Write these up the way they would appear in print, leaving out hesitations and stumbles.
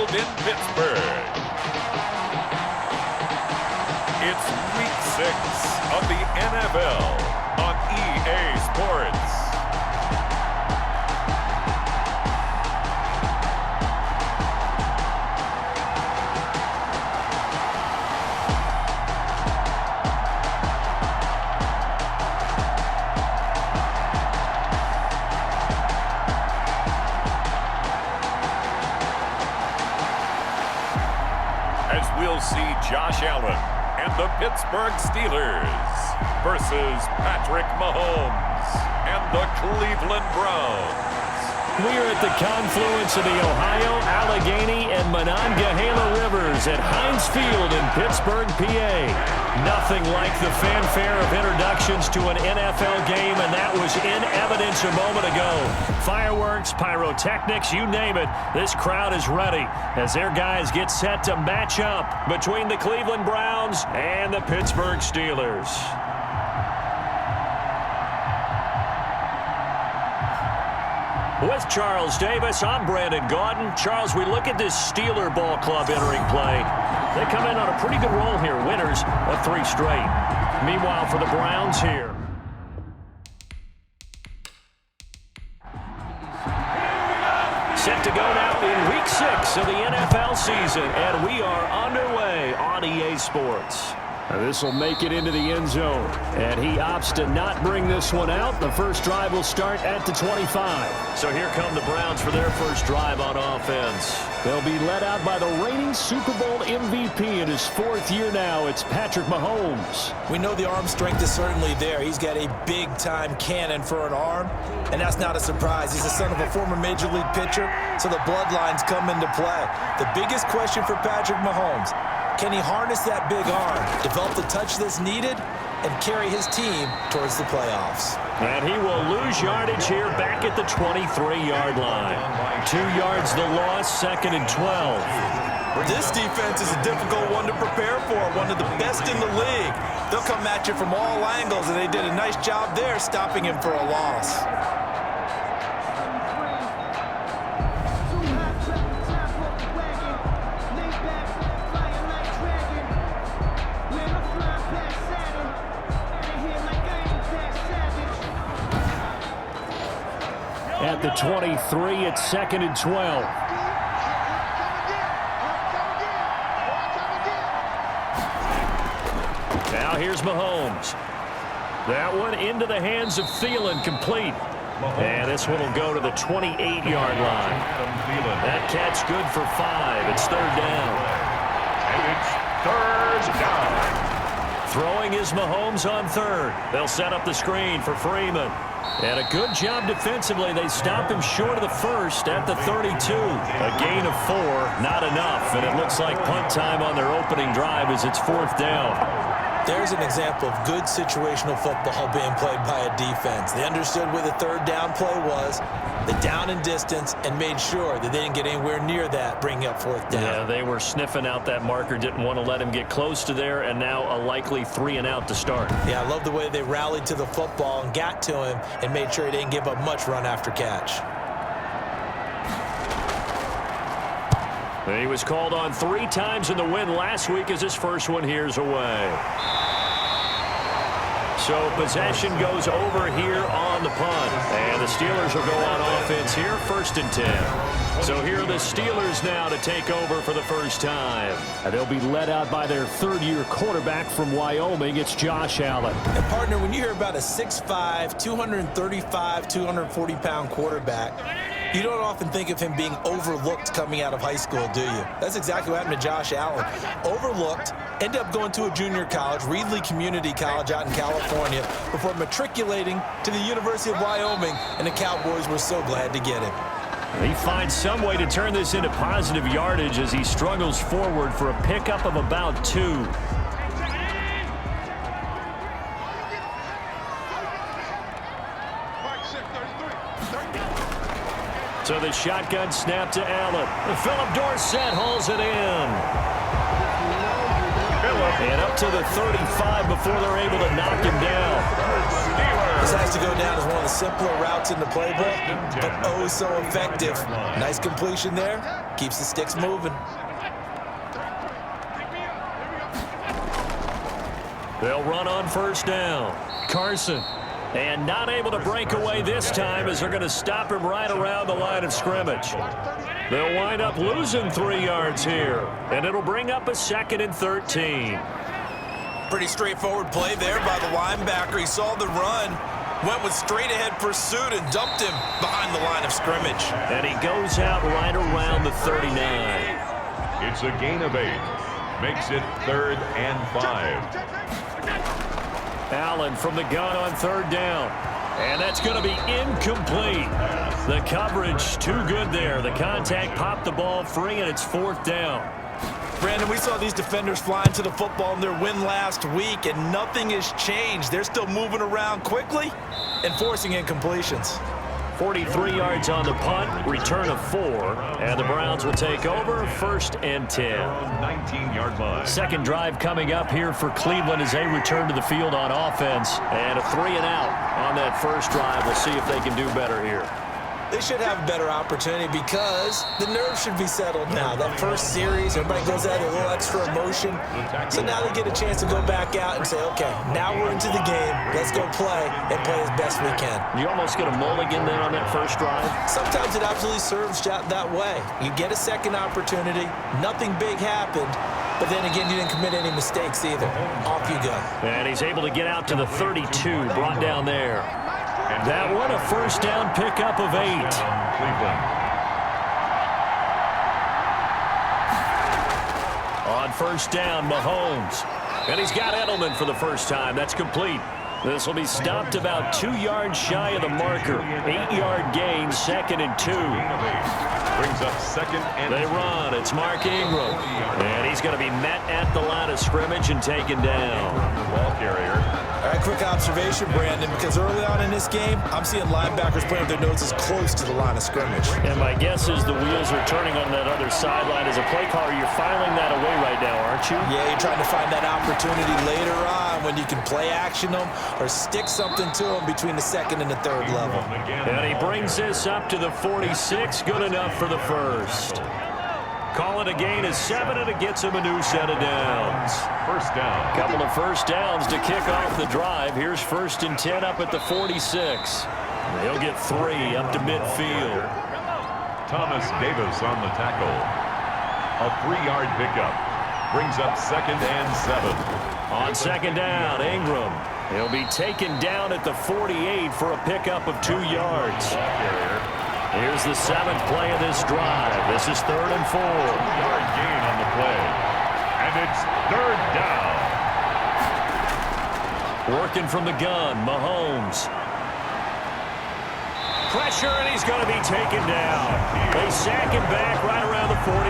field in Pittsburgh. It's Week 6 of the NFL on EA Sports. As we'll see Josh Allen and the Pittsburgh Steelers versus Patrick Mahomes and the Cleveland Browns. We are at the confluence of the Ohio, Allegheny, and Monongahela Rivers at Heinz Field in Pittsburgh, PA. Nothing like the fanfare of introductions to an NFL game, and that was in evidence a moment ago. Fireworks, pyrotechnics, you name it. This crowd is ready as their guys get set to match up between the Cleveland Browns and the Pittsburgh Steelers. With Charles Davis, I'm Brandon Gaudin. Charles, we look at this Steeler ball club entering play. They come in on a pretty good roll here, winners of 3 straight. Meanwhile, for the Browns here. Set to go now in Week 6 of the NFL season, and we are underway on EA Sports. This will make it into the end zone, and he opts to not bring this one out. The first drive will start at the 25. So here come the Browns for their first drive on offense. They'll be led out by the reigning Super Bowl MVP in his 4th year now. It's Patrick Mahomes. We know the arm strength is certainly there. He's got a big-time cannon for an arm, and that's not a surprise. He's the son of a former Major League pitcher, so the bloodlines come into play. The biggest question for Patrick Mahomes: can he harness that big arm, develop the touch that's needed, and carry his team towards the playoffs? And he will lose yardage here back at the 23-yard line. 2 yards the loss, 2nd and 12. This defense is a difficult one to prepare for, one of the best in the league. They'll come at you from all angles, and they did a nice job there stopping him for a loss. At the 23, it's 2nd and 12. Now here's Mahomes. That one into the hands of Thielen, complete. And this one will go to the 28-yard line. That catch good for 5. It's 3rd down. And it's 3rd down. Throwing is Mahomes on 3rd. They'll set up the screen for Freeman. And a good job defensively. They stop him short of the 1st at the 32. A gain of 4, not enough. And it looks like punt time on their opening drive as it's 4th down. There's an example of good situational football being played by a defense. They understood where the 3rd down play was, the down and distance, and made sure that they didn't get anywhere near that, bringing up 4th down. Yeah, they were sniffing out that marker, didn't want to let him get close to there, and now a likely 3 and out to start. Yeah, I love the way they rallied to the football and got to him and made sure he didn't give up much run after catch. He was called on 3 times in the win last week as his first one here's away. So possession goes over here on the punt. And the Steelers will go on offense here, 1st and 10. So here are the Steelers now to take over for the first time. And they'll be led out by their 3rd-year quarterback from Wyoming. It's Josh Allen. And, partner, when you hear about a 6'5", 235, 240-pound quarterback, you don't often think of him being overlooked coming out of high school, do you? That's exactly what happened to Josh Allen. Overlooked, ended up going to a junior college, Reedley Community College out in California, before matriculating to the University of Wyoming, and the Cowboys were so glad to get him. He finds some way to turn this into positive yardage as he struggles forward for a pickup of about 2. So the shotgun snap to Allen. Philip Dorsett hauls it in. And up out to the 35 before they're able to knock him down. This has to go down as one of the simpler routes in the playbook, but oh so effective. Nice completion there. Keeps the sticks moving. They'll run on first down. Carson. And not able to break away this time as they're going to stop him right around the line of scrimmage. They'll wind up losing 3 yards here, and it'll bring up a 2nd and 13. Pretty straightforward play there by the linebacker. He saw the run, went with straight-ahead pursuit, and dumped him behind the line of scrimmage. And he goes out right around the 39. It's a gain of 8. Makes it 3rd and 5. Allen from the gun on 3rd down. And that's going to be incomplete. The coverage too good there. The contact popped the ball free, and it's 4th down. Brandon, we saw these defenders flying to the football in their win last week, and nothing has changed. They're still moving around quickly and forcing incompletions. 43 yards on the punt, return of 4, and the Browns will take over 1st and 10. 19-yard line. Second drive coming up here for Cleveland as they return to the field on offense. And a 3-and-out on that first drive. We'll see if they can do better here. They should have a better opportunity because the nerves should be settled now. That first series, everybody goes out with a little extra emotion. So now they get a chance to go back out and say, okay, now we're into the game. Let's go play and play as best we can. You almost get a mulligan then on that first drive? Sometimes it absolutely serves that way. You get a second opportunity. Nothing big happened. But then again, you didn't commit any mistakes either. Off you go. And he's able to get out to the 32, brought down there. That one a first down pickup of 8. Cleveland. On first down, Mahomes. And he's got Edelman for the first time. That's complete. This will be stopped about 2 yards shy of the marker. 8-yard gain, 2nd and 2. Brings up 2nd and They run. It's Mark Ingram. And he's going to be met at the line of scrimmage and taken down. ball carrier. All right, quick observation, Brandon, because early on in this game, I'm seeing linebackers playing with their noses close to the line of scrimmage. And my guess is the wheels are turning on that other sideline. As a play caller, you're filing that away right now, aren't you? Yeah, you're trying to find that opportunity later on when you can play action them or stick something to them between the 2nd and the 3rd level. And he brings this up to the 46. Good enough for the first. Call it a gain of 7, and it gets him a new set of downs. First down. Couple of first downs to kick off the drive. Here's 1st and 10 up at the 46. He'll get 3 up to midfield. Thomas Davis on the tackle. A 3-yard pickup. Brings up 2nd and 7. On 2nd down, Ingram. He'll be taken down at the 48 for a pickup of 2 yards. Here's the 7th play of this drive. This is 3rd and 4. 4-yard gain on the play. And it's 3rd down. Working from the gun, Mahomes. Pressure, and he's going to be taken down. They sack him back right around the 44.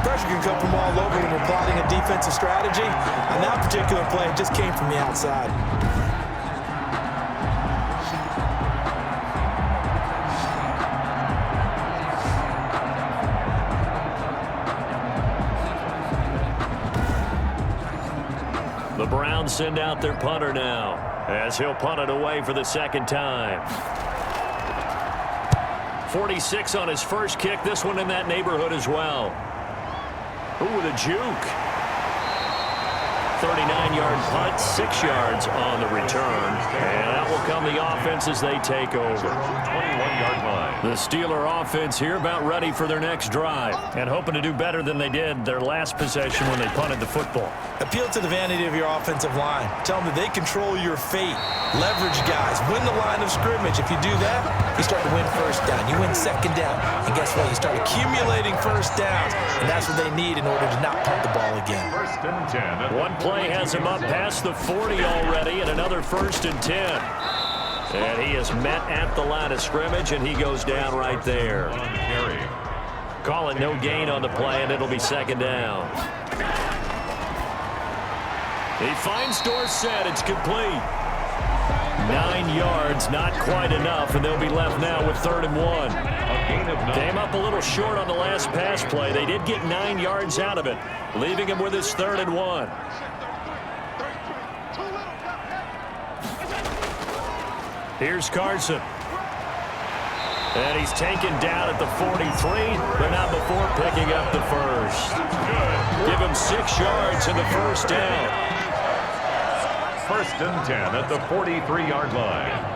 Pressure can come from all over when we're plotting a defensive strategy. On that particular play, it just came from the outside. The Browns send out their punter now, as he'll punt it away for the 2nd time. 46 on his first kick. This one in that neighborhood as well. Ooh, with a juke. 39-yard punt, 6 yards on the return. And that will come the offense as they take over. 21-yard line. The Steeler offense here about ready for their next drive and hoping to do better than they did their last possession when they punted the football. Appeal to the vanity of your offensive line. Tell them that they control your fate. Leverage guys. Win the line of scrimmage. If you do that, you start to win first down. You win 2nd down. And guess what? You start accumulating first downs. And that's what they need in order to not punt the ball again. 1st and 10. One play has him up past the 40 already, and another 1st and 10. And he is met at the line of scrimmage, and he goes down right there. Call it no gain on the play, and it'll be 2nd down. He finds Dorsett. It's complete. 9 yards, not quite enough, and they'll be left now with 3rd and 1. A gain of 9. Came up a little short on the last pass play. They did get 9 yards out of it, leaving him with his 3rd and 1. Here's Carson. And he's taken down at the 43, but not before picking up the first. Give him 6 yards in the first down. 1st and 10 at the 43-yard line.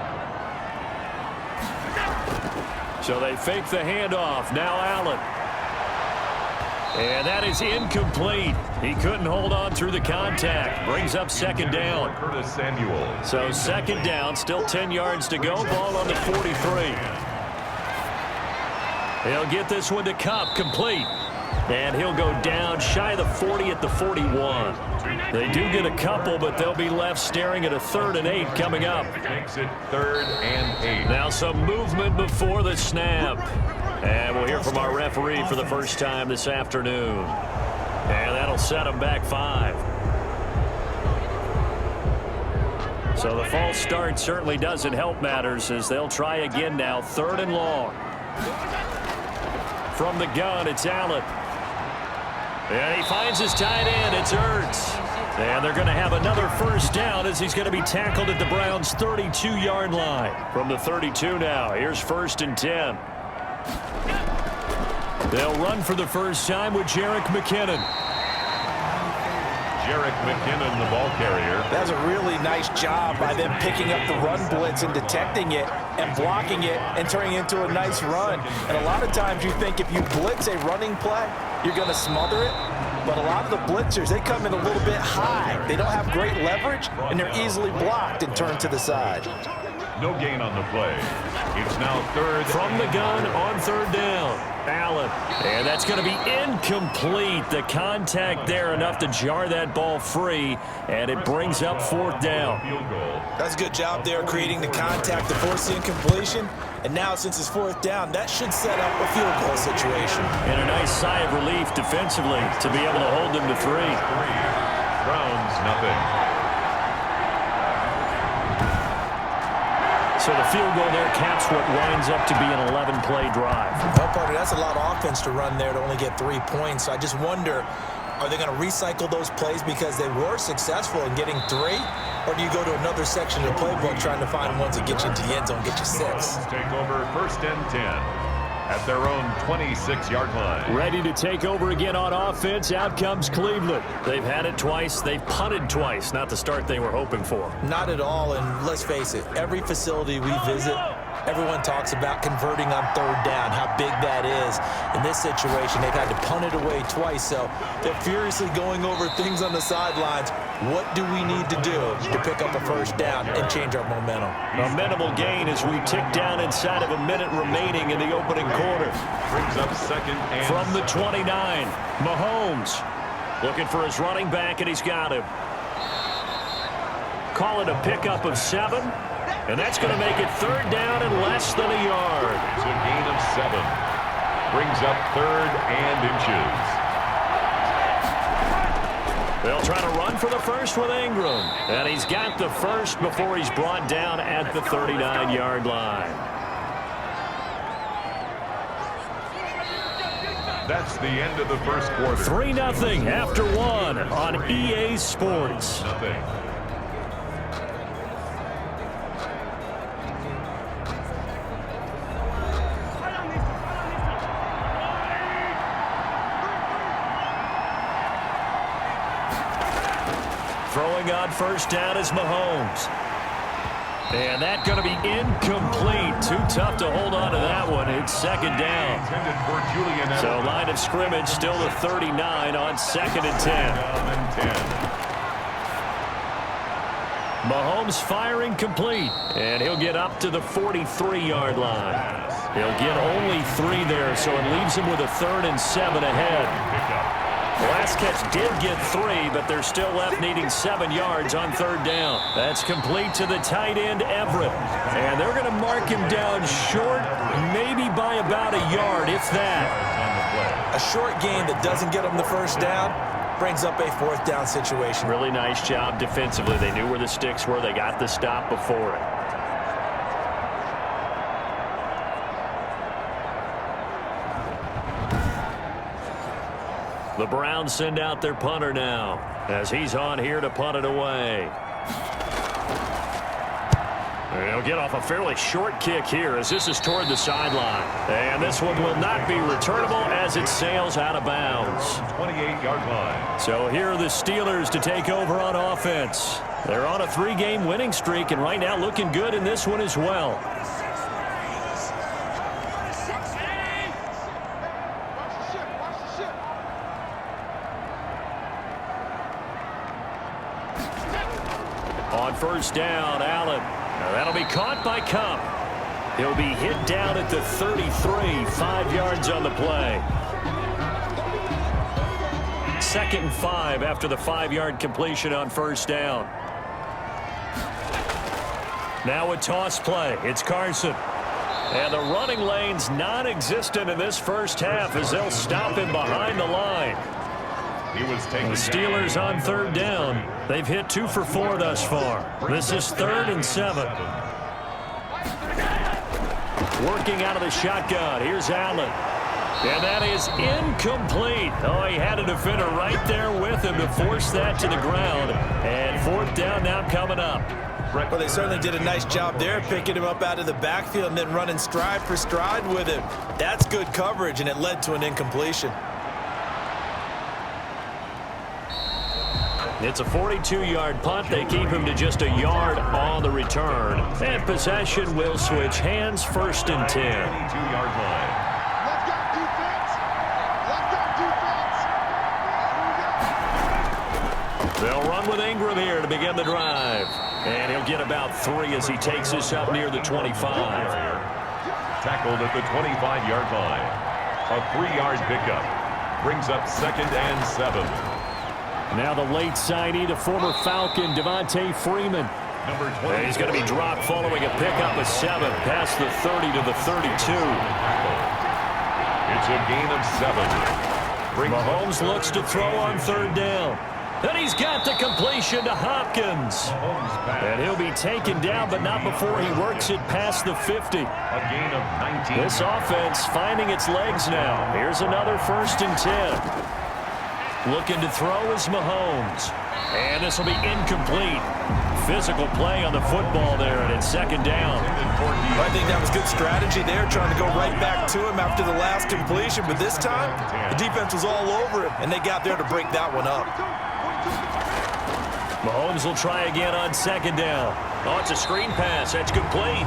So they fake the handoff. Now Allen. And that is incomplete. He couldn't hold on through the contact. Brings up 2nd down. Curtis Samuel. So 2nd down, still 10 yards to go. Ball on the 43. He'll get this one to Cup, complete. And he'll go down shy of the 40 at the 41. They do get a couple, but they'll be left staring at a 3rd and 8 coming up. Makes it 3rd and 8. Now some movement before the snap. And we'll hear from our referee for the first time this afternoon. And that'll set them back 5. So the false start certainly doesn't help matters as they'll try again now. 3rd and long. From the gun, it's Allen. And he finds his tight end. It's Ertz. And they're going to have another first down as he's going to be tackled at the Browns' 32-yard line. From the 32 now, here's 1st and 10. They'll run for the first time with Jerick Mckinnon. Jerick Mckinnon, the ball carrier. That's a really nice job by them picking up the run blitz and detecting it and blocking it and turning it into a nice run. And a lot of times you think if you blitz a running play, you're going to smother it. But a lot of the blitzers, they come in a little bit high. They don't have great leverage, and they're easily blocked and turned to the side. No gain on the play. It's now 3rd. From the gun on 3rd down. Allen. And that's going to be incomplete. The contact there enough to jar that ball free, and it brings up 4th down. That's a good job there creating the contact to force the incompletion. And now since it's 4th down, that should set up a field goal situation. And a nice sigh of relief defensively to be able to hold them to 3. Browns, nothing. So the field goal there caps what winds up to be an 11-play drive. Well, partner, that's a lot of offense to run there to only get 3 points. So I just wonder, are they going to recycle those plays because they were successful in getting 3? Or do you go to another section of the playbook trying to find ones that get you into the end zone, get you 6? Take over 1st and 10 at their own 26-yard line. Ready to take over again on offense. Out comes Cleveland. They've had it twice. They've punted twice. Not the start they were hoping for. Not at all, and let's face it, every facility we visit, everyone talks about converting on 3rd down, how big that is. In this situation, they've had to punt it away twice, so they're furiously going over things on the sidelines. What do we need to do to pick up a first down and change our momentum? A minimal gain as we tick down inside of a minute remaining in the opening quarter. Brings up 2nd and from the 29. Mahomes looking for his running back, and he's got him. Call it a pickup of 7. And that's going to make it 3rd down and less than a yard. It's a gain of 7. Brings up 3rd and inches. They'll try to run for the first with Ingram. And he's got the first before he's brought down at the 39-yard line. That's the end of the first quarter. 3-0 after 1 on EA Sports. Nothing. Throwing on first down is Mahomes. And that's going to be incomplete. Too tough to hold on to that one. It's 2nd down. So line of scrimmage still the 39 on 2nd and 10. Mahomes firing complete. And he'll get up to the 43-yard line. He'll get only 3 there, so it leaves him with a 3rd and 7 ahead. The last catch did get 3, but they're still left needing 7 yards on 3rd down. That's complete to the tight end, Everett. And they're going to mark him down short, maybe by about a yard, if that. A short gain that doesn't get them the first down brings up a 4th down situation. Really nice job defensively. They knew where the sticks were. They got the stop before it. The Browns send out their punter now as he's on here to punt it away. He'll get off a fairly short kick here as this is toward the sideline. And this one will not be returnable as it sails out of bounds. 28-yard line. So here are the Steelers to take over on offense. They're on a 3-game winning streak and right now looking good in this one as well. On first down, Allen. Now that'll be caught by Cup. He'll be hit down at the 33, 5 yards on the play. 2nd and 5 after the 5-yard completion on first down. Now a toss play. It's Carson. And the running lane's non-existent in this first half as they'll stop him behind the line. He was taking the Steelers on 3rd down. They've hit 2 for 4 thus far. This is 3rd and 7. Working out of the shotgun. Here's Allen. And that is incomplete. Oh, he had a defender right there with him to force that to the ground. And 4th down now coming up. Well, they certainly did a nice job there, picking him up out of the backfield and then running stride for stride with him. That's good coverage, and it led to an incompletion. It's a 42-yard punt. They keep him to just a yard on the return. And possession will switch hands, 1st and 10. 22-yard line. They'll run with Ingram here to begin the drive. And he'll get about 3 as he takes this up near the 25. Tackled at the 25-yard line. A 3-yard pickup. Brings up 2nd and 7. Now the late signee, the former Falcon, Devontae Freeman. Number 20. He's going to be dropped following a pickup of 7 past the 30 to the 32. It's a gain of 7. Mahomes looks to throw on 3rd down. And he's got the completion to Hopkins. And he'll be taken down, but not before he works it past the 50. A gain of 19. This offense finding its legs now. Here's another 1st and 10. Looking to throw is Mahomes. And this will be incomplete. Physical play on the football there, and it's 2nd down. I think that was good strategy there, trying to go right back to him after the last completion. But this time, the defense was all over him, and they got there to break that one up. Mahomes will try again on 2nd down. Oh, it's a screen pass. That's complete.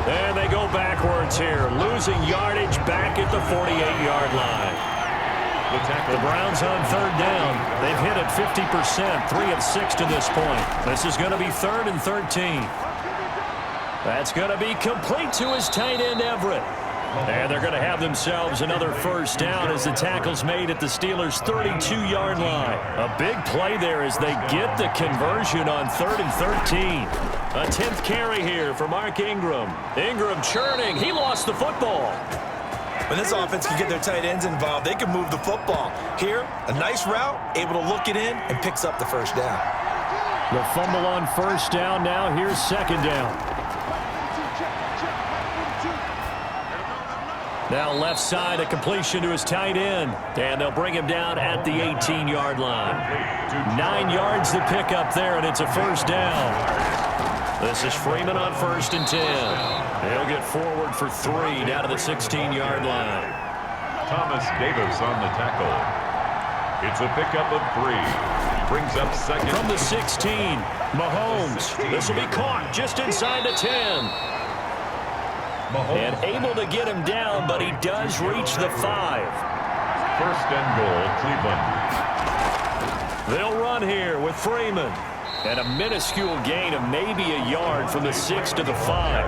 And they go backwards here, losing yardage back at the 48-yard line. The Browns on 3rd down. They've hit it 50%, 3 of 6 to this point. This is going to be 3rd and 13. That's going to be complete to his tight end, Everett. And they're going to have themselves another 1st down as the tackle's made at the Steelers' 32-yard line. A big play there as they get the conversion on 3rd and 13. A 10th carry here for Mark Ingram. Ingram churning. He lost the football. When this offense can get their tight ends involved, they can move the football. Here, a nice route, able to look it in, and picks up the 1st down. The fumble on 1st down. Now here's 2nd down. Now left side, a completion to his tight end. And they'll bring him down at the 18-yard line. 9 yards to pick up there, and it's a 1st down. This is Freeman on 1st and 10. He'll get forward for 3 down to the 16-yard line. Thomas Davis on the tackle. It's a pickup of 3. Brings up 2nd. From the 16, Mahomes. This will be caught just inside the 10. And able to get him down, but he does reach the 5. 1st and goal, Cleveland. They'll run here with Freeman. And a minuscule gain of maybe a yard from the 6 to the 5.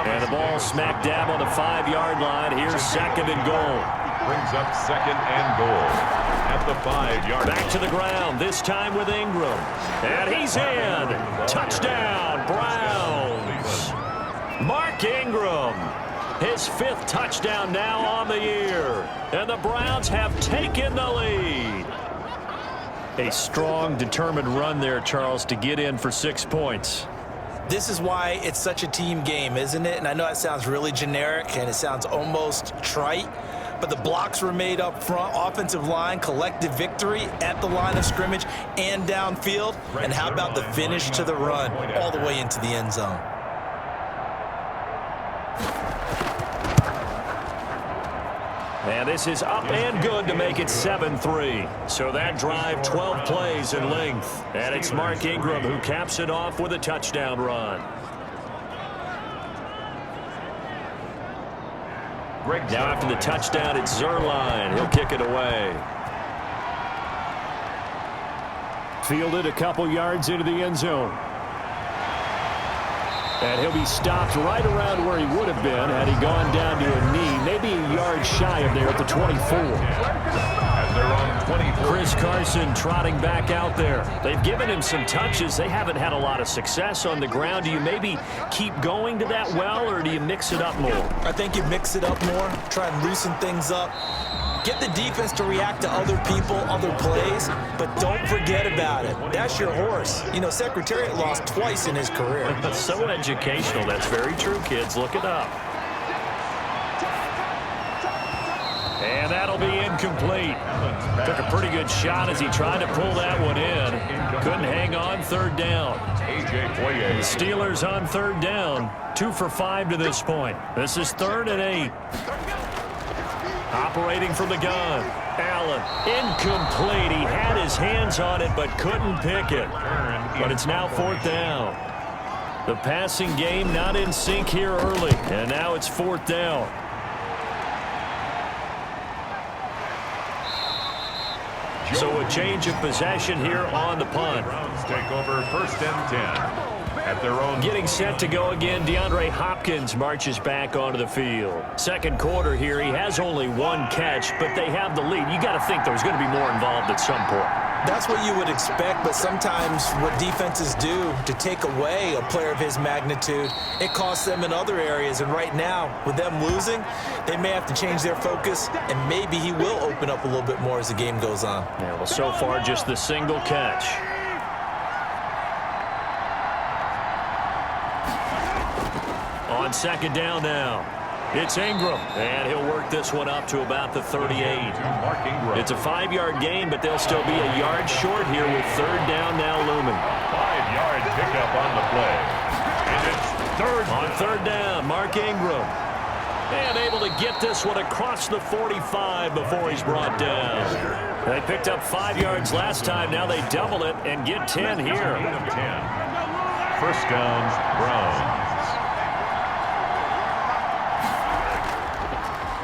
And the ball smack dab on the 5-yard line. Here's 2nd and goal. Brings up 2nd and goal at the 5-yard line. Back to the ground, this time with Ingram. And he's in. Touchdown, Browns. Mark Ingram, his 5th touchdown now on the year. And the Browns have taken the lead. A strong, determined run there, Charles, to get in for 6 points. This is why it's such a team game, isn't it? And I know it sounds really generic and it sounds almost trite, but the blocks were made up front. Offensive line, collective victory at the line of scrimmage and downfield. And how about the finish to the run all the way into the end zone? And this is up and good to make it 7-3. So that drive, 12 plays in length. And it's Mark Ingram who caps it off with a touchdown run. Now after the touchdown, it's Zerline. He'll kick it away. Fielded a couple yards into the end zone. And he'll be stopped right around where he would have been had he gone down to a knee, maybe a yard shy of there at the 24. And they're on 24. Chris Carson trotting back out there. They've given him some touches. They haven't had a lot of success on the ground. Do you maybe keep going to that well, or do you mix it up more? I think you mix it up more, try and loosen things up. Get the defense to react to other people, other plays, but don't forget about it. That's your horse. You know, Secretariat lost twice in his career. So educational. That's very true, kids. Look it up. And that'll be incomplete. Took a pretty good shot as he tried to pull that one in. Couldn't hang on. Third down. The Steelers on third down. 2 for 5 to this point. This is 3rd and 8. Operating from the gun. Allen, incomplete. He had his hands on it but couldn't pick it. But it's now 4th down. The passing game not in sync here early. And now it's 4th down. So a change of possession here on the punt. Take over 1st and 10. At their own. Getting set to go again, DeAndre Hopkins marches back onto the field. Second quarter here, he has only 1 catch, but they have the lead. You got to think there's going to be more involved at some point. That's what you would expect, but sometimes what defenses do to take away a player of his magnitude, it costs them in other areas. And right now, with them losing, they may have to change their focus, and maybe he will open up a little bit more as the game goes on. Yeah, well, so far, just the single catch. On second down now, it's Ingram, and he'll work this one up to about the 38. It's a 5-yard gain, but they'll still be a yard short here with 3rd down now looming. 5-yard pickup on the play. And it's 3rd. On 3rd down, Mark Ingram. And able to get this one across the 45 before he's brought down. They picked up 5 yards last time. Now they double it and get 10 here. 1st down, Browns.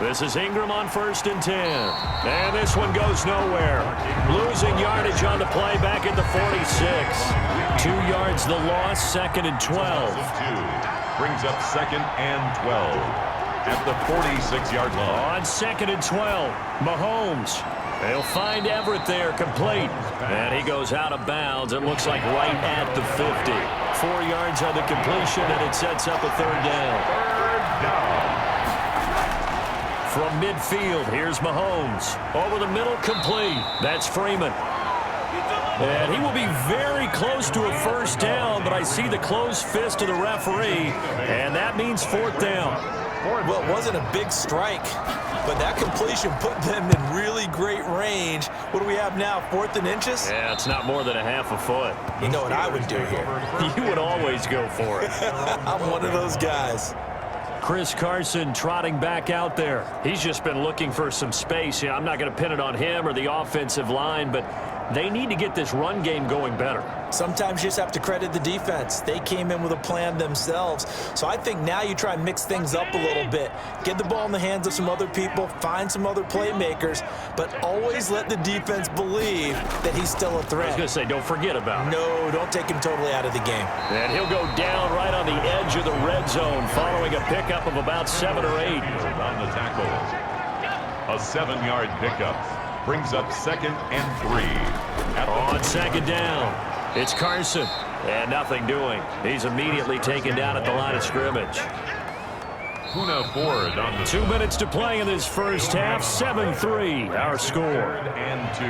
This is Ingram on 1st and 10. And this one goes nowhere. Losing yardage on the play back at the 46. 2 yards the loss, 2nd and 12. Brings up 2nd and 12 at the 46-yard line. On 2nd and 12, Mahomes. They'll find Everett there, complete. And he goes out of bounds. It looks like right at the 50. 4 yards on the completion, and it sets up a 3rd down. 3rd down. From midfield, here's Mahomes. Over the middle, complete. That's Freeman. And he will be very close to a 1st down, but I see the closed fist of the referee, and that means 4th down. Well, it wasn't a big strike, but that completion put them in really great range. What do we have now, 4th and inches? Yeah, it's not more than a half a foot. You know what I would do here? You would always go for it. I'm one of those guys. Chris Carson trotting back out there. He's just been looking for some space. Yeah, I'm not going to pin it on him or the offensive line, but they need to get this run game going better. Sometimes you just have to credit the defense. They came in with a plan themselves. So I think now you try and mix things up a little bit. Get the ball in the hands of some other people, find some other playmakers, but always let the defense believe that he's still a threat. I was going to say, don't forget about it. No, don't take him totally out of the game. And he'll go down right on the edge of the red zone following a pickup of about 7 or 8. On the tackle. A 7-yard pickup. Brings up 2nd and 3. On 2nd down. It's Carson, and nothing doing. He's immediately taken down at the line of scrimmage. Puna Ford on the 2 minutes to play in this first half. 7-3, our score. 3rd and 2.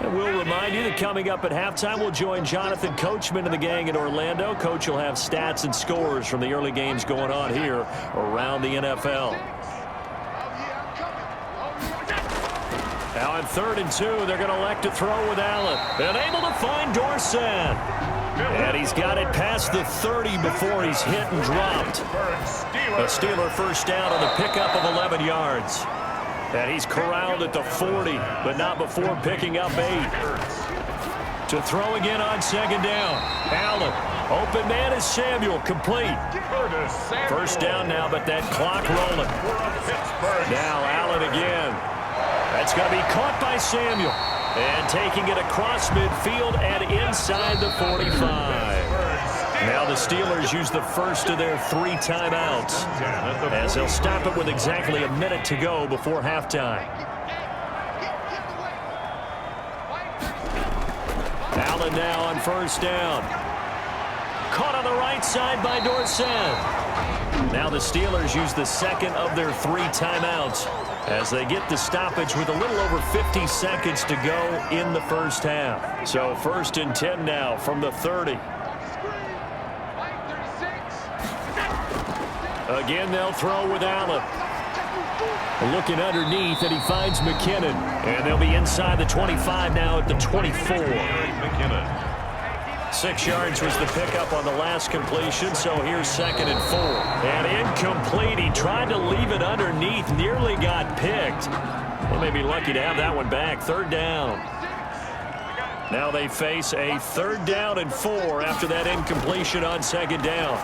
And we'll remind you that coming up at halftime, we'll join Jonathan Coachman and the gang in Orlando. Coach will have stats and scores from the early games going on here around the NFL. Now on 3rd and 2, they're going to elect to throw with Allen. And able to find Dorsett. And he's got it past the 30 before he's hit and dropped. A Steeler first down on the pickup of 11 yards. And he's corralled at the 40, but not before picking up 8. To throw again on 2nd down. Allen. Open man is Samuel. Complete. First down now, but that clock rolling. Now Allen again. That's going to be caught by Samuel. And taking it across midfield and inside the 45. Now the Steelers use the first of their 3 timeouts, as they'll stop it with exactly a minute to go before halftime. Allen now on first down. Caught on the right side by Dorsett. Now the Steelers use the second of their 3 timeouts as they get the stoppage with a little over 50 seconds to go in the first half. So 1st and 10 now from the 30. Again, they'll throw with Allen. Looking underneath, and he finds McKinnon. And they'll be inside the 25 now at the 24. McKinnon. 6 yards was the pickup on the last completion, so here's 2nd and 4. And incomplete. He tried to leave it underneath, nearly got picked. They may be lucky to have that one back. 3rd down. Now they face a 3rd down and 4 after that incompletion on 2nd down.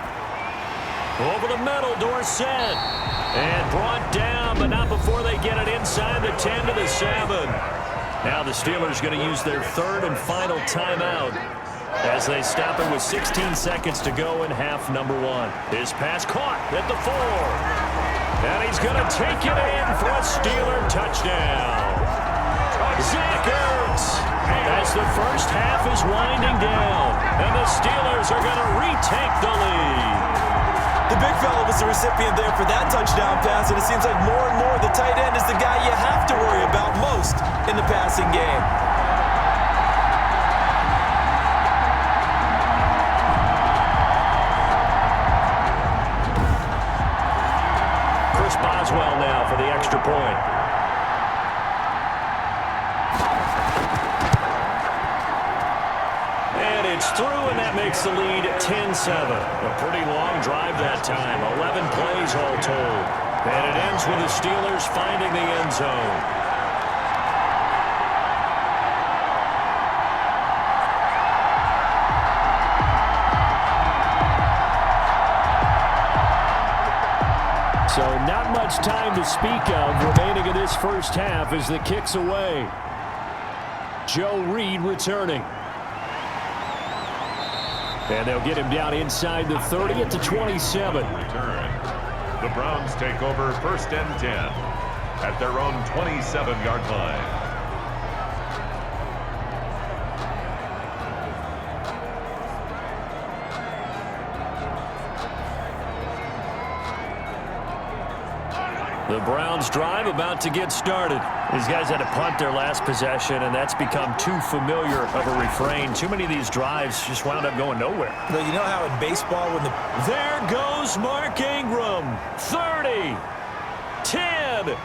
Over the middle, Dorsett. And brought down, but not before they get it inside the 10 to the 7. Now the Steelers going to use their 3rd and final timeout as they stop it with 16 seconds to go in half number 1. His pass caught at the 4. And he's going to take it in for a Steeler touchdown. Zach Ertz, as the first half is winding down, and the Steelers are going to retake the lead. The big fella was the recipient there for that touchdown pass, and it seems like more and more the tight end is the guy you have to worry about most in the passing game. Chris Boswell now for the extra point. It's through, and that makes the lead 10-7. A pretty long drive that time. 11 plays all told. And it ends with the Steelers finding the end zone. So not much time to speak of remaining in this first half as the kick's away. Joe Reed returning. And they'll get him down inside the 30 at the 27. Return. The Browns take over 1st and 10 at their own 27-yard line. The Browns drive about to get started. These guys had to punt their last possession, and that's become too familiar of a refrain. Too many of these drives just wound up going nowhere. Well, you know how in baseball when the... There goes Mark Ingram. 30. 10.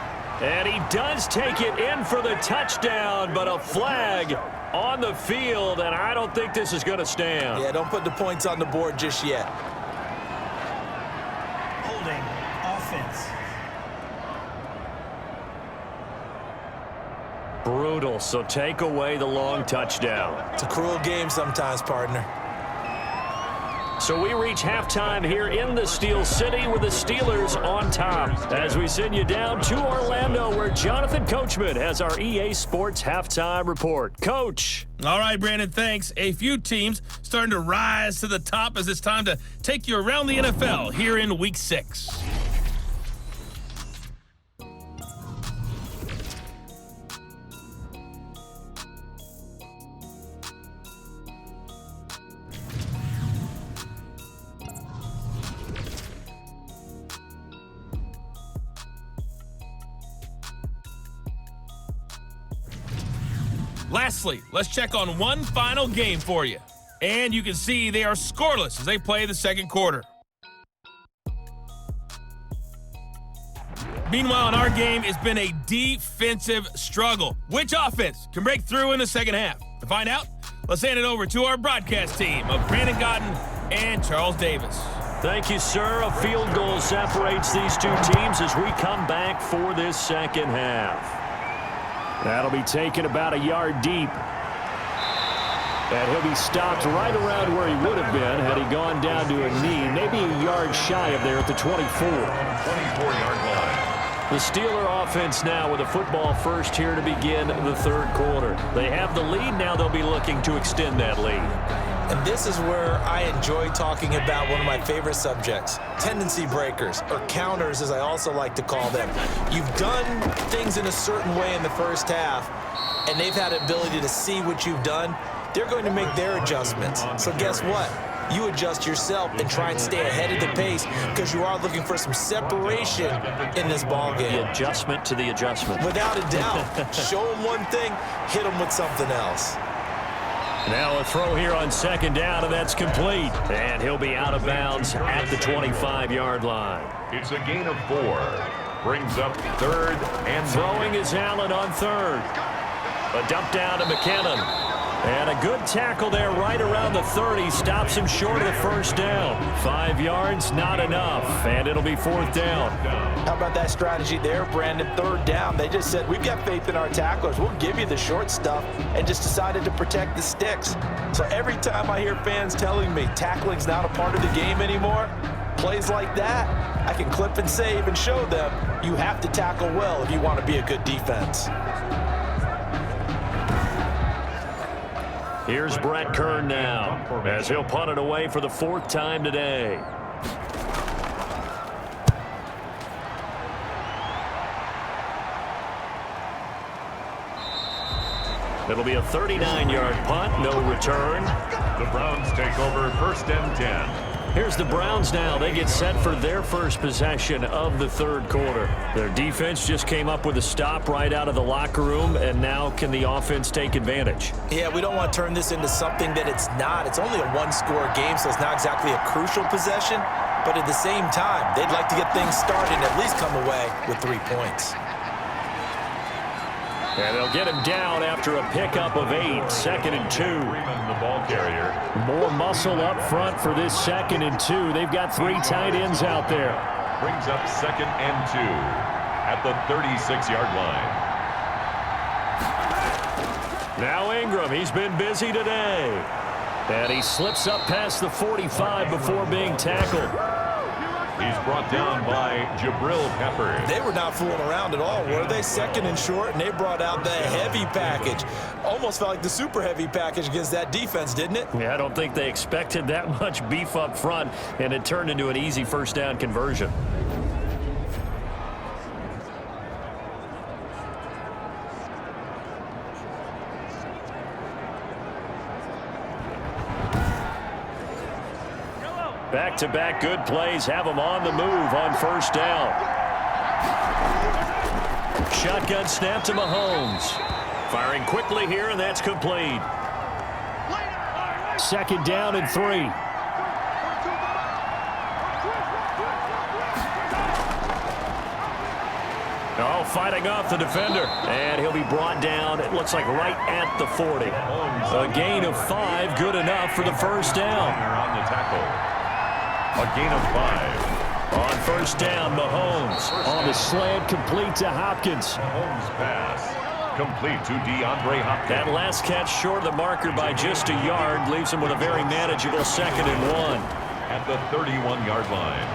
And he does take it in for the touchdown, but a flag on the field, and I don't think this is going to stand. Yeah, don't put the points on the board just yet. Holding offense. Brutal, so take away the long touchdown. It's a cruel game sometimes, partner. So we reach halftime here in the Steel City with the Steelers on top. As we send you down to Orlando, where Jonathan Coachman has our EA Sports halftime report. Coach. All right, Brandon, thanks. A few teams starting to rise to the top as it's time to take you around the NFL here in Week 6. Lastly, let's check on one final game for you. And you can see they are scoreless as they play the second quarter. Meanwhile, in our game, it's been a defensive struggle. Which offense can break through in the second half? To find out, let's hand it over to our broadcast team of Brandon Godden and Charles Davis. Thank you, sir. A field goal separates these two teams as we come back for this second half. That'll be taken about a yard deep. And he'll be stopped right around where he would have been had he gone down to a knee, maybe a yard shy of there at the 24. 24-yard line. The Steeler offense now with a football first here to begin the third quarter. They have the lead. Now they'll be looking to extend that lead. And this is where I enjoy talking about one of my favorite subjects, tendency breakers, or counters as I also like to call them. You've done things in a certain way in the first half, and they've had the ability to see what you've done. They're going to make their adjustments. So guess what? You adjust yourself and try and stay ahead of the pace because you are looking for some separation in this ball game. The adjustment to the adjustment. Without a doubt. Show them one thing, hit them with something else. Now a throw here on second down, and that's complete. And he'll be out of bounds at the 25-yard line. It's a gain of 4. Brings up third and throwing is Allen on third. A dump down to McKinnon. And a good tackle there right around the 30. Stops him short of the first down. 5 yards, not enough. And it'll be fourth down. How about that strategy there, Brandon? Third down. They just said, we've got faith in our tacklers. We'll give you the short stuff, and just decided to protect the sticks. So every time I hear fans telling me tackling's not a part of the game anymore, plays like that, I can clip and save and show them you have to tackle well if you want to be a good defense. Here's Brett Kern now, as he'll punt it away for the 4th time today. It'll be a 39-yard punt, no return. The Browns take over 1st and 10. Here's the Browns now. They get set for their first possession of the third quarter. Their defense just came up with a stop right out of the locker room, and now can the offense take advantage? Yeah, we don't want to turn this into something that it's not. It's only a one-score game, so it's not exactly a crucial possession. But at the same time, they'd like to get things started and at least come away with 3 points. And they'll get him down after a pickup of 8, 2nd and 2. The ball carrier. More muscle up front for this 2nd and 2. They've got 3 tight ends out there. Brings up 2nd and 2 at the 36-yard line. Now Ingram, he's been busy today. And he slips up past the 45 before being tackled. He's brought down by Jabril Peppers. They were not fooling around at all, were they? 2nd and short, and they brought out the heavy package. Almost felt like the super heavy package against that defense, didn't it? Yeah, I don't think they expected that much beef up front, and it turned into an easy first down conversion. Back-to-back good plays have them on the move on first down. Shotgun snap to Mahomes. Firing quickly here, and that's complete. 2nd down and 3. Oh, fighting off the defender. And he'll be brought down, it looks like right at the 40. A gain of 5, good enough for the first down. On the tackle. A gain of 5. On first down, Mahomes on the slant, complete to Hopkins. Mahomes pass, complete to DeAndre Hopkins. That last catch short of the marker by just a yard leaves him with a very manageable 2nd and 1. At the 31-yard line.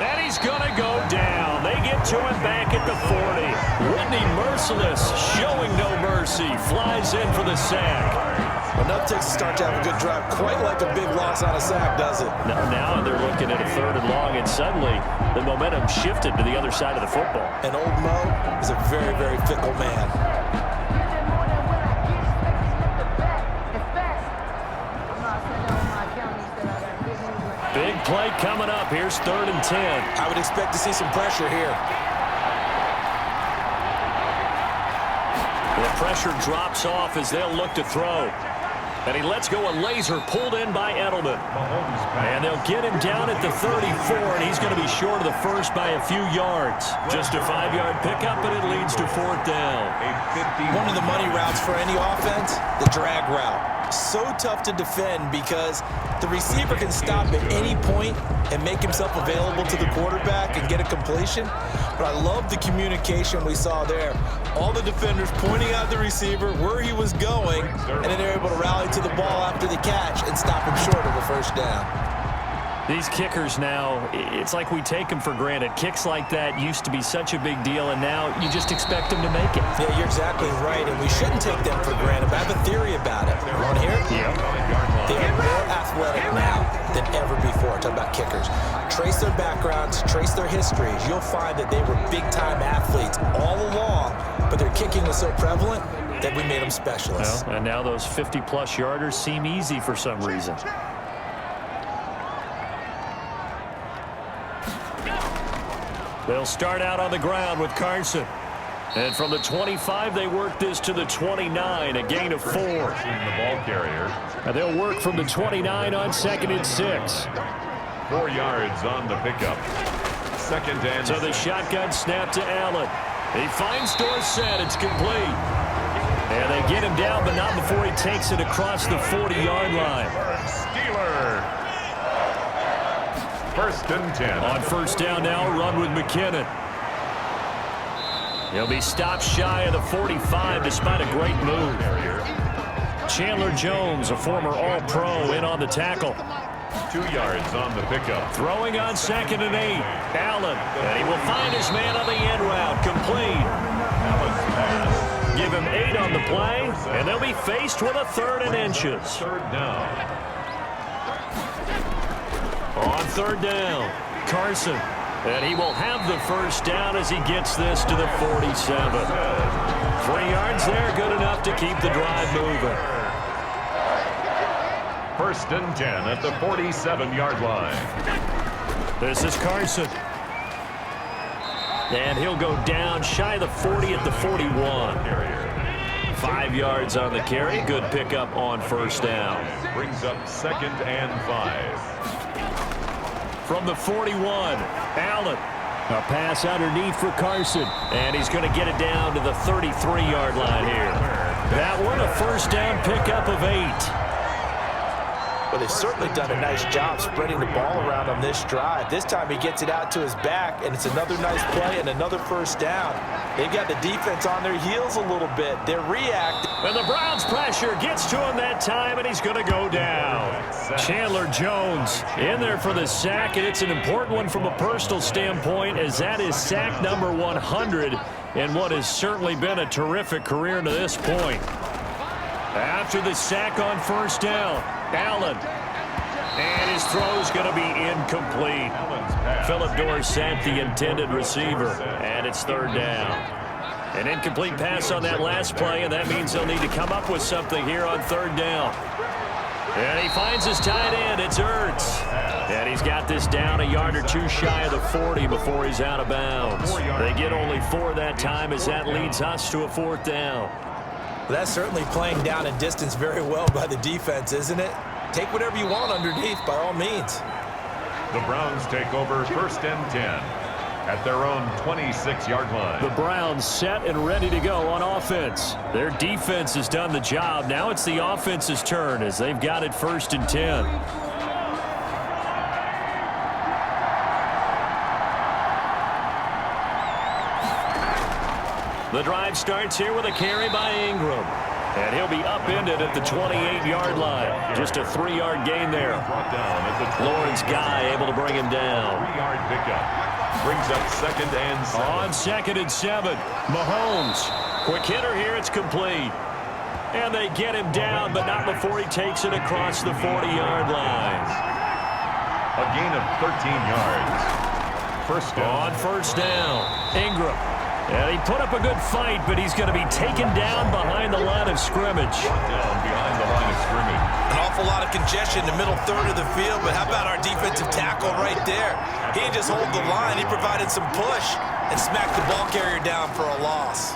And he's going to go down. They get to him back at the 40. Whitney Merciless, showing no mercy, flies in for the sack. Enough takes to start to have a good drive. Quite like a big loss on a sack, does it? Now they're looking at a 3rd and long, and suddenly the momentum shifted to the other side of the football. And old Mo is a very, very fickle man. Big play coming up. Here's 3rd and 10. I would expect to see some pressure here. The pressure drops off as they'll look to throw. And he lets go a laser pulled in by Edelman. And they'll get him down at the 34, and he's going to be short of the first by a few yards. Just a 5-yard pickup, and it leads to 4th down. One of the money routes for any offense, the drag route. So tough to defend because the receiver can stop at any point and make himself available to the quarterback and get a completion. But I love the communication we saw there. All the defenders pointing out the receiver where he was going, and then they're able to rally to the ball after the catch and stop him short of a first down. These kickers now, it's like we take them for granted. Kicks like that used to be such a big deal, and now you just expect them to make it. Yeah, you're exactly right, and we shouldn't take them for granted. But I have a theory about it. You want to hear it? Yeah. They are more athletic now than ever before. Talk about kickers. Trace their backgrounds, trace their histories. You'll find that they were big-time athletes all along, but their kicking was so prevalent that we made them specialists. Well, and now those 50-plus yarders seem easy for some reason. They'll start out on the ground with Carson. And from the 25, they work this to the 29, a gain of 4. The ball carrier. And they'll work from the 29 on 2nd and 6. 4 yards on the pickup. 2nd and 6. So the shotgun snap to Allen. He finds Dorsett. It's complete. And they get him down, but not before he takes it across the 40-yard line. Steeler. 1st and 10. On 1st down now, run with McKinnon. He'll be stopped shy of the 45 despite a great move. Chandler Jones, a former All-Pro, in on the tackle. 2 yards on the pickup. Throwing on 2nd and 8. Allen. And he will find his man on the end route. Complete. Allen's pass. Give him 8 on the play, and they'll be faced with a 3rd and inches. 3rd down. On 3rd down, Carson. And he will have the 1st down as he gets this to the 47. 3 yards there, good enough to keep the drive moving. 1st and 10 at the 47-yard line. This is Carson. And he'll go down shy of the 40 at the 41. 5 yards on the carry. Good pickup on 1st down. Brings up 2nd and 5. From the 41, Allen. A pass underneath for Carson. And he's going to get it down to the 33-yard line here. That one, a 1st down pickup of 8. Well, they've certainly done a nice job spreading the ball around on this drive. This time he gets it out to his back, and it's another nice play and another 1st down. They've got the defense on their heels a little bit. They're reacting. And the Browns' pressure gets to him that time, and he's going to go down. Chandler Jones in there for the sack, and it's an important one from a personal standpoint, as that is sack number 100 in what has certainly been a terrific career to this point. After the sack on 1st down, Allen. And his throw is going to be incomplete. Philip Dorsett, the intended receiver, and it's 3rd down. An incomplete pass on that last play, and that means they'll need to come up with something here on 3rd down. And he finds his tight end. It's Ertz. And he's got this down a yard or 2 shy of the 40 before he's out of bounds. They get only 4 that time as that leads us to a 4th down. Well, that's certainly playing down and distance very well by the defense, isn't it? Take whatever you want underneath, by all means. The Browns take over 1st and 10 at their own 26-yard line. The Browns set and ready to go on offense. Their defense has done the job. Now it's the offense's turn as they've got it 1st and 10. The drive starts here with a carry by Ingram. And he'll be upended at the 28-yard line. Just a 3-yard gain there. Lawrence Guy able to bring him down. 3-yard pickup. Brings up 2nd and 7. On 2nd and 7, Mahomes. Quick hitter here, it's complete. And they get him down, but not before he takes it across the 40-yard line. A gain of 13 yards. 1st down. On 1st down, Ingram. And he put up a good fight, but he's going to be taken down behind the line of scrimmage. Down behind the line of scrimmage. An awful lot of congestion in the middle third of the field, but how about our defensive tackle right there? He didn't just hold the line, he provided some push and smacked the ball carrier down for a loss.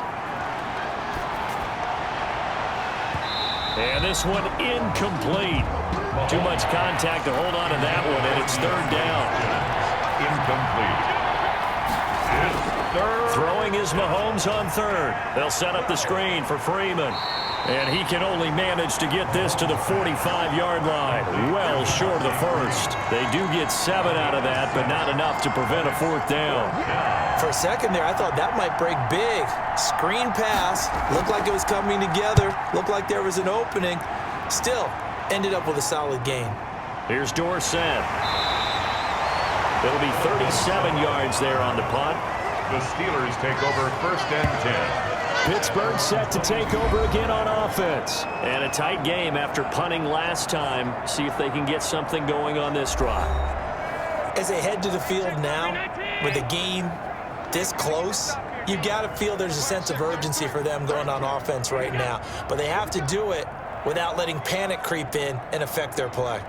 And this one incomplete. Too much contact to hold on to that one, and it's third down. Incomplete. Throwing is Mahomes on third. They'll set up the screen for Freeman. And he can only manage to get this to the 45-yard line. Well short of the first. They do get 7 out of that, but not enough to prevent a fourth down. For a second there, I thought that might break big. Screen pass. Looked like it was coming together. Looked like there was an opening. Still, ended up with a solid gain. Here's Dorsett. It'll be 37 yards there on the punt. The Steelers take over 1st and 10. Pittsburgh set to take over again on offense. And a tight game after punting last time. See if they can get something going on this drive. As they head to the field now, with the game this close, you've got to feel there's a sense of urgency for them going on offense right now. But they have to do it without letting panic creep in and affect their play.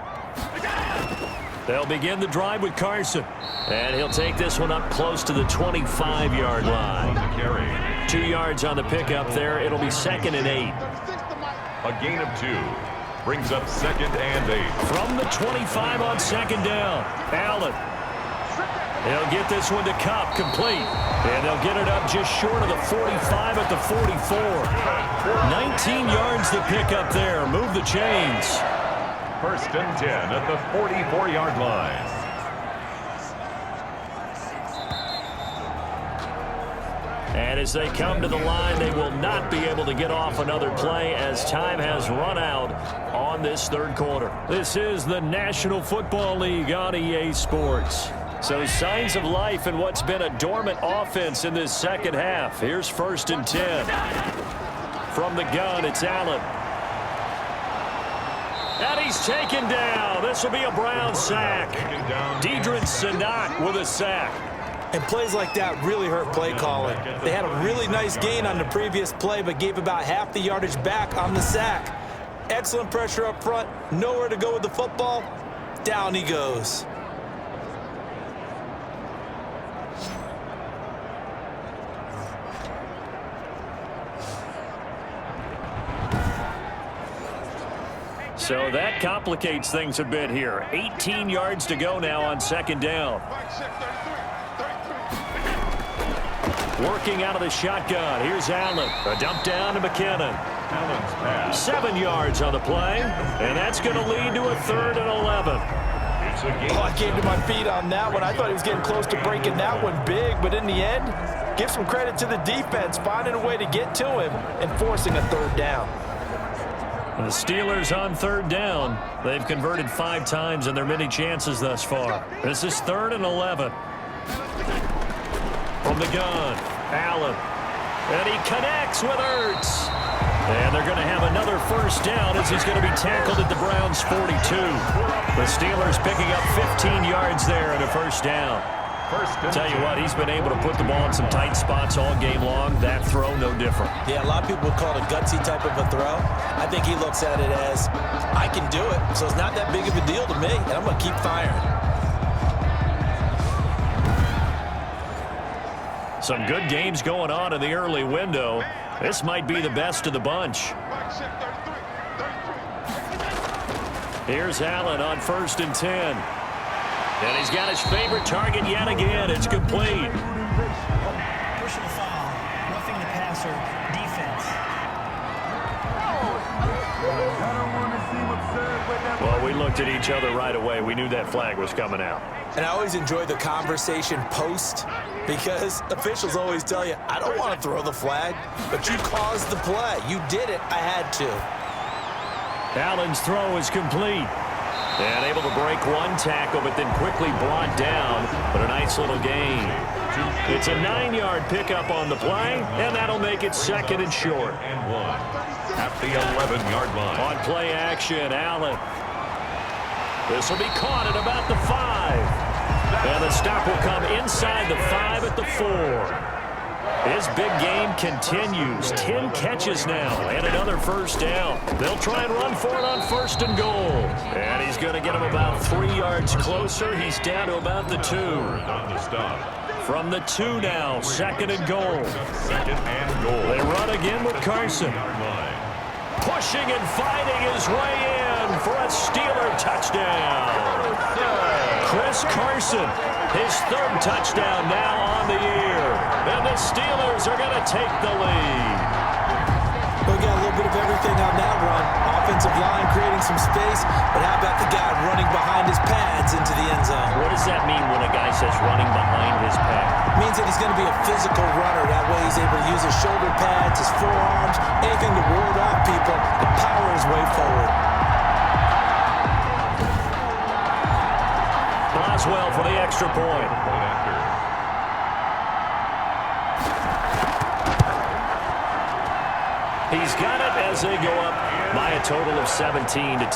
They'll begin the drive with Carson. And he'll take this one up close to the 25-yard line. 2 yards on the pickup there. It'll be 2nd and 8. A gain of 2. Brings up 2nd and 8. From the 25 on 2nd down. Allen. They'll get this one to Cup, complete. And they'll get it up just short of the 45 at the 44. 19 yards to pick up there. Move the chains. 1st and 10 at the 44-yard line. And as they come to the line, they will not be able to get off another play as time has run out on this third quarter. This is the National Football League on EA Sports. So signs of life in what's been a dormant offense in this second half. Here's 1st and 10. From the gun, it's Allen. And he's taken down. This will be a Brown sack. Deidrin Sanak with a sack. And plays like that really hurt play calling. They had a really nice gain on the previous play, but gave about half the yardage back on the sack. Excellent pressure up front. Nowhere to go with the football. Down he goes. So that complicates things a bit here. 18 yards to go now on 2nd down. Working out of the shotgun. Here's Allen. A dump down to McKinnon. 7 yards on the play. And that's going to lead to a 3rd and 11. I came to my feet on that one. I thought he was getting close to breaking that one big. But in the end, give some credit to the defense, finding a way to get to him and forcing a 3rd down. The Steelers on 3rd down. They've converted 5 times in their many chances thus far. This is 3rd and 11. From the gun, Allen. And he connects with Ertz. And they're going to have another 1st down as he's going to be tackled at the Browns' 42. The Steelers picking up 15 yards there and a 1st down. Tell you what, he's been able to put the ball in some tight spots all game long. That throw, no different. Yeah, a lot of people would call it a gutsy type of a throw. I think he looks at it as, I can do it, so it's not that big of a deal to me, and I'm going to keep firing. Some good games going on in the early window. This might be the best of the bunch. Here's Allen on 1st and 10. And he's got his favorite target yet again. It's complete. Personal foul, roughing the passer, defense. Well, we looked at each other right away. We knew that flag was coming out. And I always enjoy the conversation post because officials always tell you, I don't want to throw the flag, but you caused the play. You did it. I had to. Allen's throw is complete. And able to break one tackle, but then quickly brought down. But a nice little gain. It's a 9-yard pickup on the play, and that'll make it 2nd and short. And 1 at the 11-yard line. On play action, Allen. This will be caught at about the 5. And the stop will come inside the 5 at the 4. His big game continues. 10 catches now and another 1st down. They'll try and run for it on 1st and goal. And he's going to get him about 3 yards closer. He's down to about the 2. On the stop. From the 2 now, 2nd and goal. 2nd and goal. They run again with Carson. pushing and fighting his way in for a Steeler touchdown. Chris Carson, his third touchdown now on the year. And the Steelers are going to take the lead. We got a little bit of everything on that run. Offensive line creating some space, but how about the guy running behind his pads into the end zone? What does that mean when a guy says running behind his pad? It means that he's going to be a physical runner. That way he's able to use his shoulder pads, his forearms, anything to ward off people and power his way forward. Boswell for the extra point. He's got it as they go up by a total of 17-10.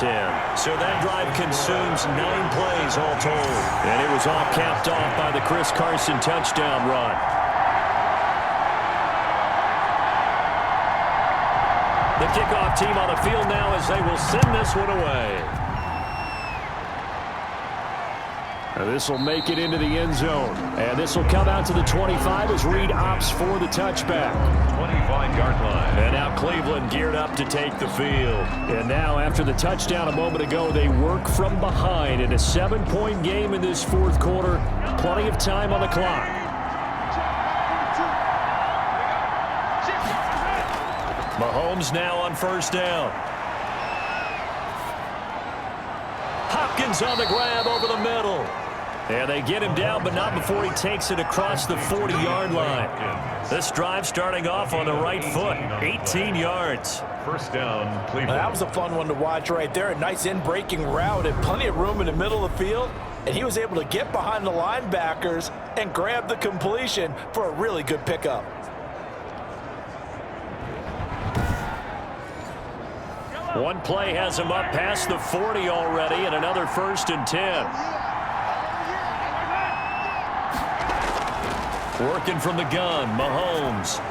So that drive consumes 9 plays all told. And it was all capped off by the Chris Carson touchdown run. The kickoff team on the field now as they will send this one away. This will make it into the end zone. And this will come out to the 25 as Reed opts for the touchback. 25-yard line. And now Cleveland geared up to take the field. And now after the touchdown a moment ago, they work from behind in a 7-point game in this fourth quarter. Plenty of time on the clock. Mahomes now on first down. Hopkins on the grab over the middle. And they get him down, but not before he takes it across the 40-yard line. This drive starting off on the right foot, 18 yards. First down, Cleveland. That was a fun one to watch right there. A nice in-breaking route and plenty of room in the middle of the field. And he was able to get behind the linebackers and grab the completion for a really good pickup. One play has him up past the 40 already, and another 1st and 10. Working from the gun, Mahomes.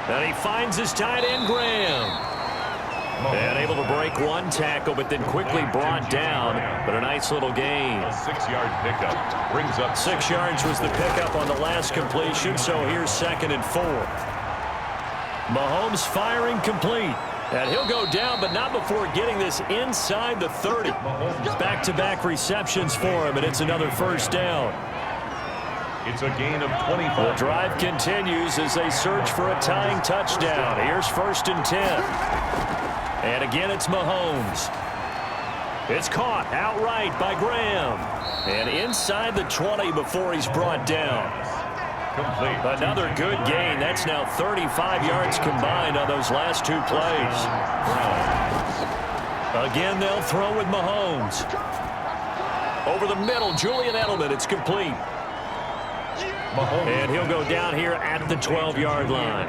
And he finds his tight end, Graham. And able to break one tackle, but then quickly brought down. But a nice little gain. A 6-yard pickup brings up 6 yards was the pickup on the last completion, so here's 2nd and 4. Mahomes firing complete. And he'll go down, but not before getting this inside the 30. Back-to-back receptions for him, and it's another first down. It's a gain of 25. The drive continues as they search for a tying touchdown. Here's 1st and 10. And again, it's Mahomes. It's caught outright by Graham. And inside the 20 before he's brought down. Complete. Another good gain. That's now 35 yards combined on those last 2 plays. Again, they'll throw with Mahomes. Over the middle, Julian Edelman. It's complete. And he'll go down here at the 12-yard line.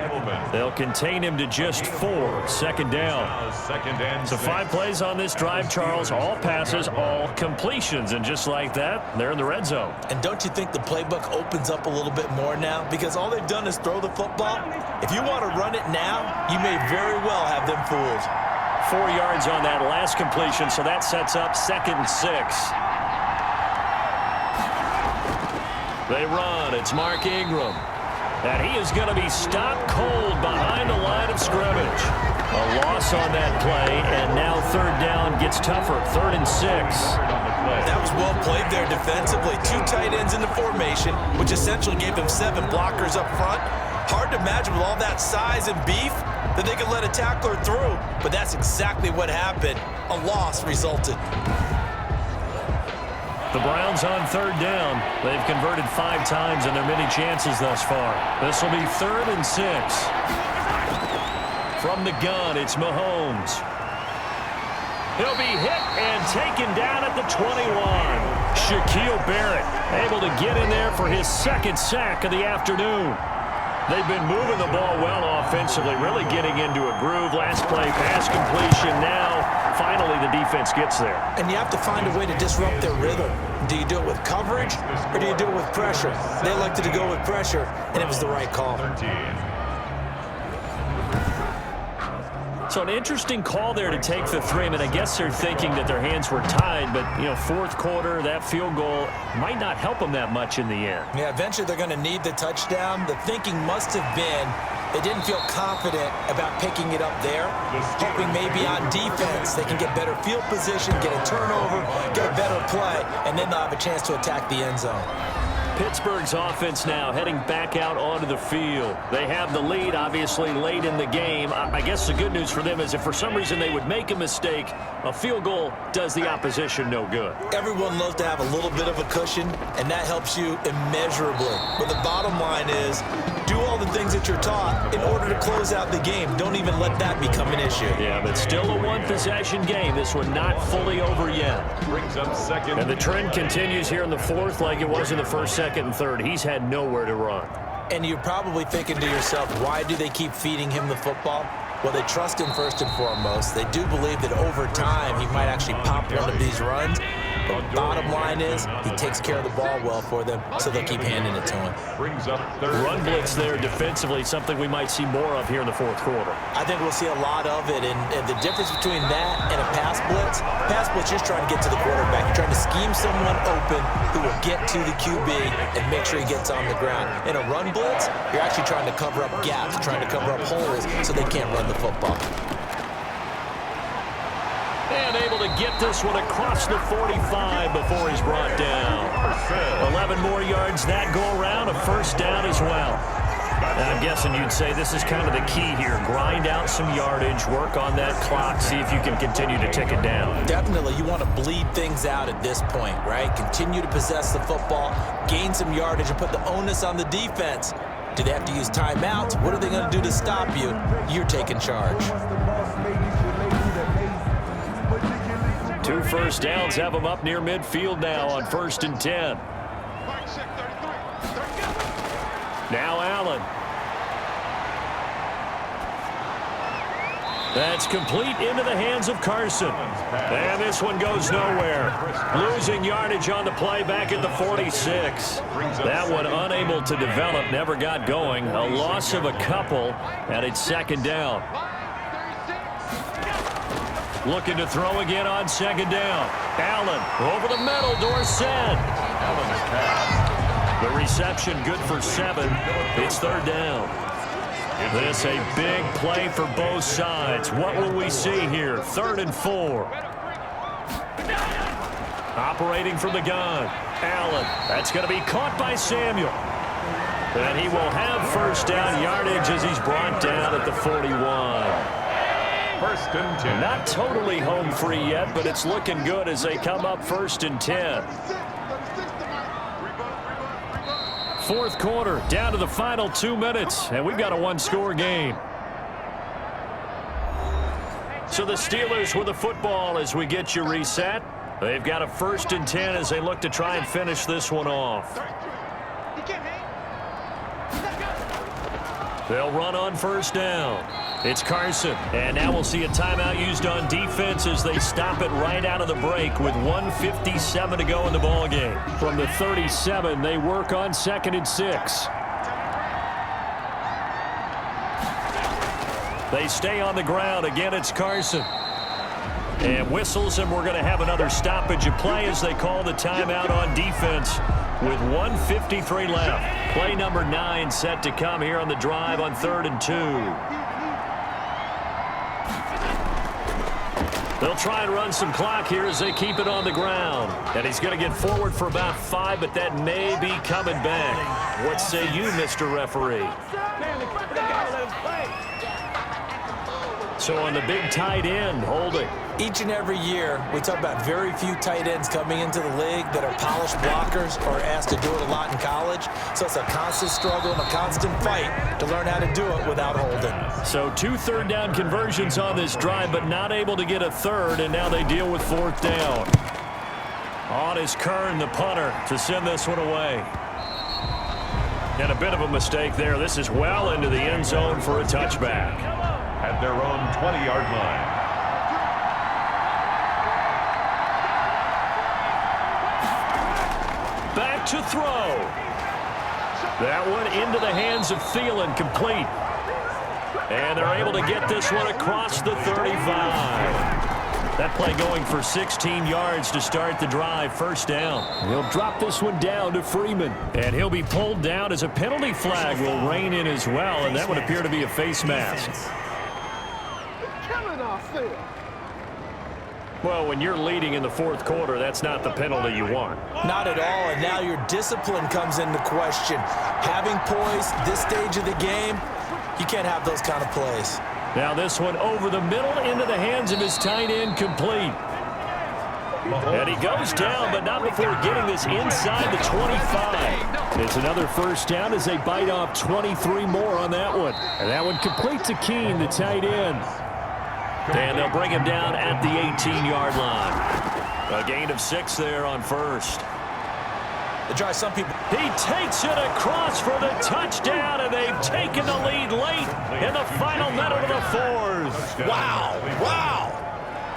They'll contain him to just 4. 2nd down. So 5 plays on this drive, Charles. All passes, all completions. And just like that, they're in the red zone. And don't you think the playbook opens up a little bit more now? Because all they've done is throw the football. If you want to run it now, you may very well have them fooled. 4 yards on that last completion, so that sets up 2nd and 6. They run. It's Mark Ingram. And he is going to be stopped cold behind the line of scrimmage. A loss on that play, and now 3rd down gets tougher. 3rd and 6. That was well played there defensively. 2 tight ends in the formation, which essentially gave them 7 blockers up front. Hard to imagine with all that size and beef that they could let a tackler through. But that's exactly what happened. A loss resulted. The Browns on 3rd down. They've converted 5 times in their many chances thus far. This will be 3rd and 6. From the gun, it's Mahomes. He'll be hit and taken down at the 21. Shaquille Barrett able to get in there for his 2nd sack of the afternoon. They've been moving the ball well offensively, really getting into a groove. Last play, pass completion. Now, finally, the defense gets there. And you have to find a way to disrupt their rhythm. Do you do it with coverage, or do you do it with pressure? They elected to go with pressure, and it was the right call. So an interesting call there to take the 3. I mean, I guess they're thinking that their hands were tied, but, you know, 4th quarter, that field goal might not help them that much in the end. Yeah, eventually they're going to need the touchdown. The thinking must have been, They didn't feel confident about picking it up there, hoping maybe on defense they can get better field position, get a turnover, get a better play, and then they'll have a chance to attack the end zone. Pittsburgh's offense now heading back out onto the field. They have the lead, obviously, late in the game. I guess the good news for them is if for some reason they would make a mistake, a field goal does the opposition no good. Everyone loves to have a little bit of a cushion, and that helps you immeasurably. But the bottom line is, do all the things that you're taught in order to close out the game. Don't even let that become an issue. Yeah, but still a one-possession game. This one not fully over yet. Brings up second. And the trend continues here in the fourth like it was in the first, second, and third. He's had nowhere to run. And you're probably thinking to yourself, why do they keep feeding him the football? Well, they trust him first and foremost. They do believe that over time he might actually pop one of these runs. But bottom line is, he takes care of the ball well for them, so they'll keep handing it to him. Brings up third. Run blitz there defensively, something we might see more of here in the fourth quarter. I think we'll see a lot of it, and the difference between that and a pass blitz just trying to get to the quarterback. You're trying to scheme someone open who will get to the QB and make sure he gets on the ground. In a run blitz, you're actually trying to cover up gaps, trying to cover up holes so they can't run the football. And able to get this one across the 45 before he's brought down. 11 more yards that go around, a first down as well. And I'm guessing you'd say this is kind of the key here. Grind out some yardage, work on that clock, see if you can continue to tick it down. Definitely, you want to bleed things out at this point, right? Continue to possess the football, gain some yardage, and put the onus on the defense. Do they have to use timeouts? What are they going to do to stop you? You're taking charge. 2 first downs have them up near midfield now on 1st and 10. Now Allen. That's complete into the hands of Carson. And this one goes nowhere. Losing yardage on the play back at the 46. That one unable to develop, never got going. A loss of a couple, and it's 2nd down. Looking to throw again on 2nd down. Allen over the middle, Dorsett. Allen's pass. The reception good for 7. It's 3rd down. This a big play for both sides. What will we see here? 3rd and 4. Operating from the gun. Allen. That's going to be caught by Samuel. And he will have first down yardage as he's brought down at the 41. 1st and 10. Not totally home free yet, but it's looking good as they come up 1st and 10. 4th quarter, down to the final 2 minutes, and we've got a 1-score game. So the Steelers with the football as we get you reset. They've got a 1st and 10 as they look to try and finish this one off. They'll run on 1st down. It's Carson, and now we'll see a timeout used on defense as they stop it right out of the break with 1:57 to go in the ballgame. From the 37, they work on 2nd and 6. They stay on the ground. Again, it's Carson. And whistles, and we're going to have another stoppage of play as they call the timeout on defense with 1:53 left. Play number 9 set to come here on the drive on 3rd and 2. They'll try and run some clock here as they keep it on the ground. And he's going to get forward for about 5, but that may be coming back. What say you, Mr. Referee? So on the big tight end, holding. Each and every year, we talk about very few tight ends coming into the league that are polished blockers or asked to do it a lot in college. So it's a constant struggle and a constant fight to learn how to do it without holding. So 2 third down conversions on this drive, but not able to get a third, and now they deal with 4th down. On is Kern, the punter, to send this one away. And a bit of a mistake there. This is well into the end zone for a touchback. At their own 20-yard line. Back to throw. That one into the hands of Thielen, complete. And they're able to get this one across the 35. That play going for 16 yards to start the drive. First down. He'll drop this one down to Freeman. And he'll be pulled down as a penalty flag will rein in as well, and that would appear to be a face mask. Well, when you're leading in the fourth quarter, that's not the penalty you want. Not at all, and now your discipline comes into question. Having poise this stage of the game, you can't have those kind of plays. Now this one over the middle into the hands of his tight end, complete. And he goes down, but not before getting this inside the 25. It's another first down as they bite off 23 more on that one. And that one complete to Keene, the tight end. And they'll bring him down at the 18-yard line. A gain of 6 there on first. They try some people. He takes it across for the touchdown, and they've taken the lead late in the final minute of the fourth. Wow, wow,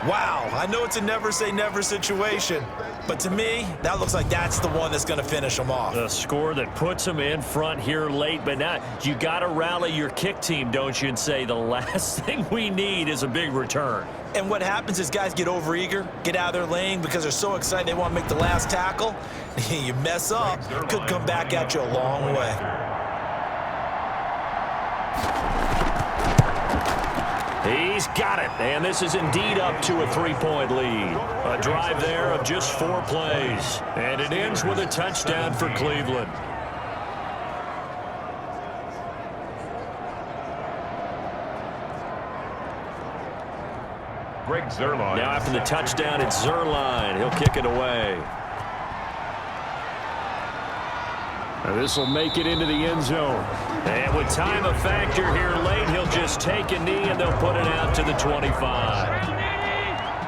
wow. I know it's a never-say-never situation, but to me, that looks like that's the one that's going to finish them off. The score that puts them in front here late, but now you got to rally your kick team, don't you, and say the last thing we need is a big return. And what happens is guys get overeager, get out of their lane because they're so excited they want to make the last tackle. You mess up, could come back at you a long way. He's got it, and this is indeed up to a 3-point lead. A drive there of just 4 plays, and it ends with a touchdown for Cleveland. Greg Zuerlein. Now after the touchdown, it's Zuerlein. He'll kick it away. This will make it into the end zone. And with time a factor here late, he'll just take a knee and they'll put it out to the 25.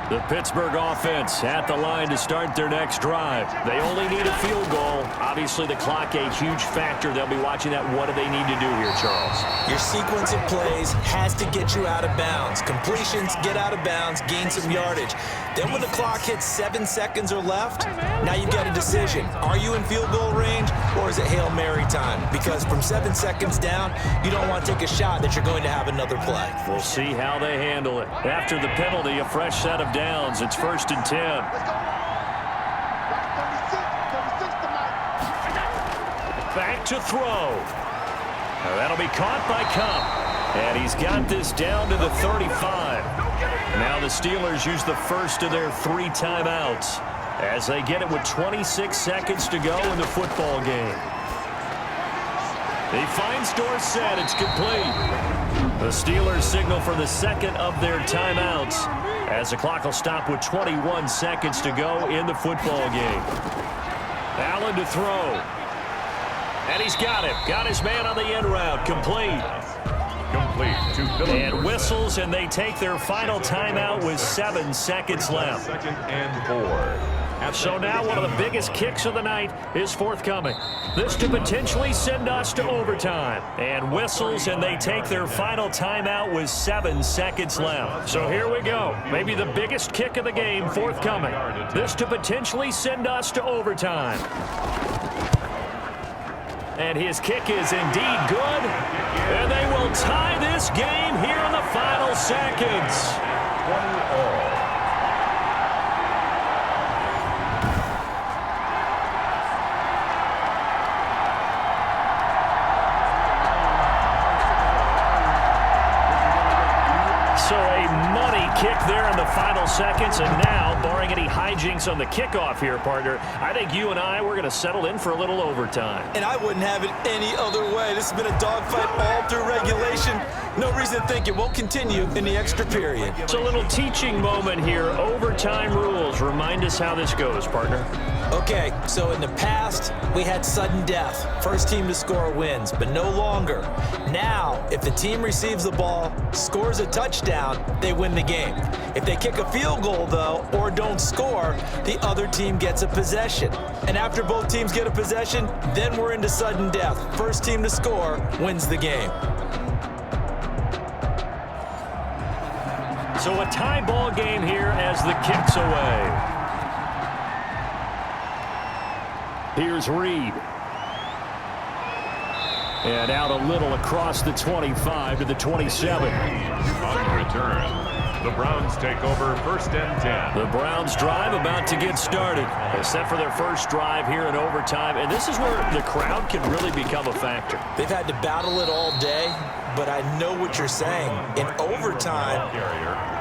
The Pittsburgh offense at the line to start their next drive. They only need a field goal. Obviously, the clock a huge factor. They'll be watching that. What do they need to do here, Charles? Your sequence of plays has to get you out of bounds. Completions, get out of bounds, gain some yardage. Then when the clock hits 7 seconds or left, now you've got a decision. Are you in field goal range or is it Hail Mary time? Because from 7 seconds down, you don't want to take a shot that you're going to have another play. We'll see how they handle it. After the penalty, a fresh set of downs. It's 1st and 10. Back to throw. Now that'll be caught by Kupp. And he's got this down to the 35. Now the Steelers use the first of their 3 timeouts as they get it with 26 seconds to go in the football game. He finds Dorsett. It's complete. The Steelers signal for the second of their timeouts as the clock will stop with 21 seconds to go in the football game. Allen to throw. And he's got it. Got his man on the end route. Complete. And whistles, and they take their final timeout with 7 seconds left. 2nd and 4. So now one of the biggest kicks of the night is forthcoming. This to potentially send us to overtime. And whistles, and they take their final timeout with 7 seconds left. So here we go. Maybe the biggest kick of the game forthcoming. This to potentially send us to overtime. And his kick is indeed good. And they will tie this game here in the final seconds. 20-all. So a money kick there in the final seconds, and now, barring any hijinks on the kickoff here, partner, I think you and I, we're going to settle in for a little overtime. And I wouldn't have it any other way. This has been a dogfight all through regulation. No reason to think it won't continue in the extra period. It's a little teaching moment here. Overtime rules. Remind us how this goes, partner. Okay, so in the past, we had sudden death. First team to score wins, but no longer. Now, if the team receives the ball, scores a touchdown, they win the game. If they kick a field goal, though, or don't score, the other team gets a possession. And after both teams get a possession, then we're into sudden death. First team to score wins the game. So a tie ball game here as the kick's away. Here's Reed. And out a little across the 25 to the 27. On return, The Browns take over 1st and 10. The Browns drive about to get started. They set for their first drive here in overtime, and this is where the crowd can really become a factor. They've had to battle it all day, but I know what you're saying. In overtime,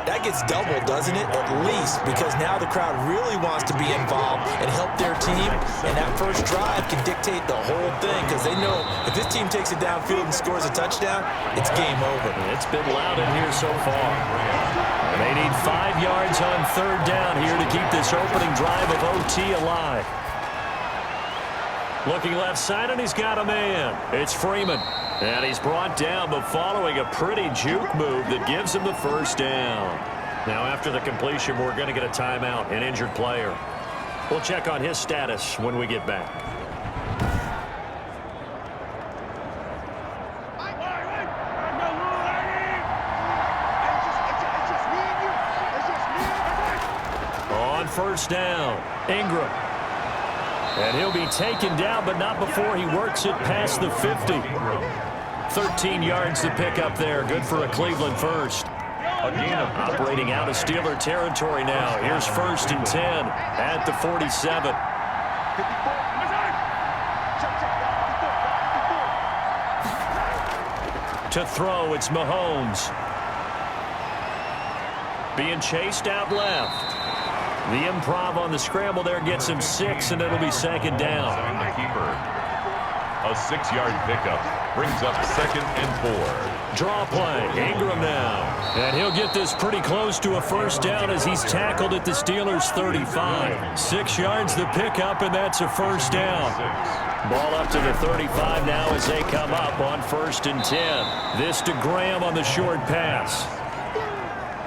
that gets doubled, doesn't it? At least, because now the crowd really wants to be involved and help their team, and that first drive can dictate the whole thing because they know if this team takes it downfield and scores a touchdown, it's game over. It's been loud in here so far. And they need 5 yards on 3rd down here to keep this opening drive of OT alive. Looking left side, and he's got a man. It's Freeman. And he's brought down, but following a pretty juke move that gives him the first down. Now, after the completion, we're going to get a timeout, an injured player. We'll check on his status when we get back. On 1st down, Ingram. And he'll be taken down, but not before he works it past the 50. 13 yards to pick up there. Good for a Cleveland first. Operating out of Steeler territory now. Here's 1st and 10 at the 47. To throw, it's Mahomes. Being chased out left. The improv on the scramble there gets him 6, and it'll be 2nd down. The keeper. A 6-yard pickup brings up 2nd and 4. Draw play. Ingram now. And he'll get this pretty close to a first down as he's tackled at the Steelers' 35. 6 yards the pickup, and that's a first down. Ball up to the 35 now as they come up on 1st and 10. This to Graham on the short pass.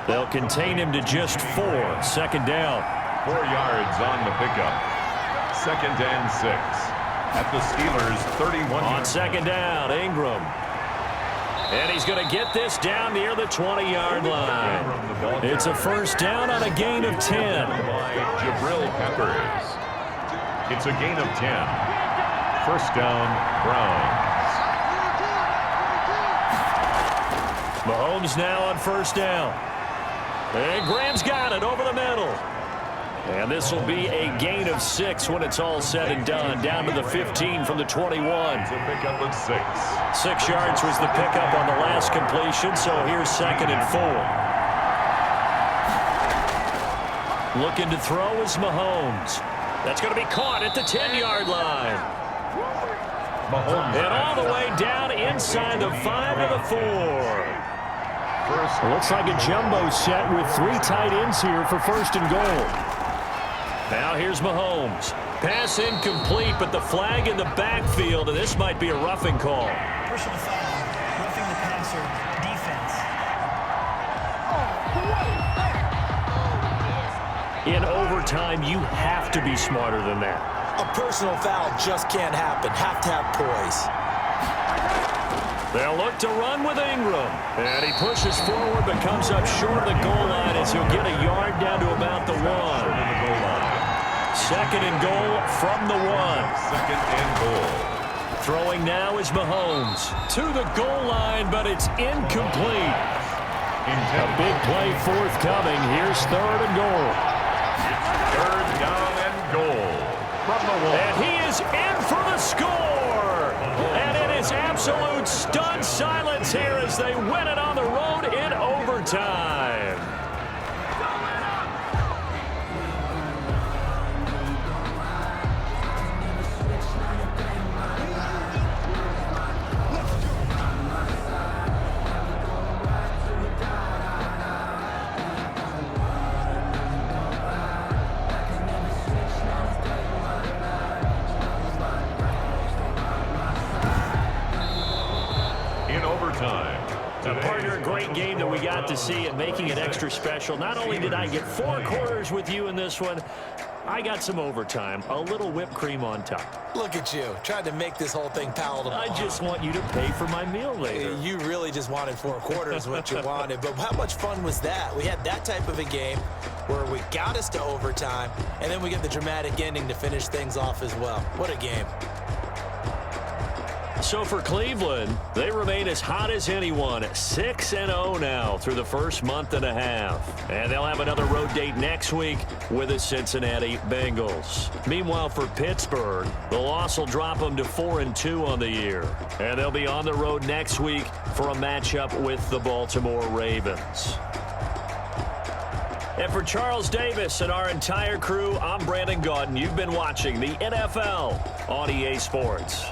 They'll contain him to just 4. 2nd down. 4 yards on the pickup. 2nd and 6. At the Steelers' 31. On 2nd down, Ingram. And he's going to get this down near the 20-yard line. It's a first down on a gain of 10. By Jabril Peppers. It's a gain of 10. First down, Browns. Mahomes now on 1st down. And Graham's got it over the middle. And this will be a gain of 6 when it's all said and done. Down to the 15 from the 21. It's a pickup of 6. 6 yards was the pickup on the last completion, so here's 2nd and 4. Looking to throw is Mahomes. That's going to be caught at the 10-yard line. Mahomes. And all the way down inside the 5 to the 4. Looks like a jumbo set with 3 tight ends here for 1st and goal. Now here's Mahomes. Pass incomplete, but the flag in the backfield, and this might be a roughing call. Personal foul, roughing the passer, defense. In overtime, you have to be smarter than that. A personal foul just can't happen. Have to have poise. They'll look to run with Ingram. And he pushes forward, but comes up short of the goal line as he'll get a yard down to about the 1. 2nd and goal from the 1. 2nd and goal. Throwing now is Mahomes. To the goal line, but it's incomplete. A big play forthcoming. Here's 3rd and goal. It's 3rd down and goal. From the 1. And he is in for the score. And it is absolute stunned silence here as they win it on the road in overtime. Game that we got to see and making it extra special. Not only did I get 4 quarters with you in this one, I got some overtime, a little whipped cream on top. Look at you, trying to make this whole thing palatable. I just want you to pay for my meal later. You really just wanted 4 quarters, what you wanted. But how much fun was that? We had that type of a game where we got us to overtime, and then we get the dramatic ending to finish things off as well. What a game. So for Cleveland, they remain as hot as anyone, 6-0 now through the first month and a half. And they'll have another road date next week with the Cincinnati Bengals. Meanwhile, for Pittsburgh, the loss will drop them to 4-2 on the year. And they'll be on the road next week for a matchup with the Baltimore Ravens. And for Charles Davis and our entire crew, I'm Brandon Gaudin. You've been watching the NFL on EA Sports.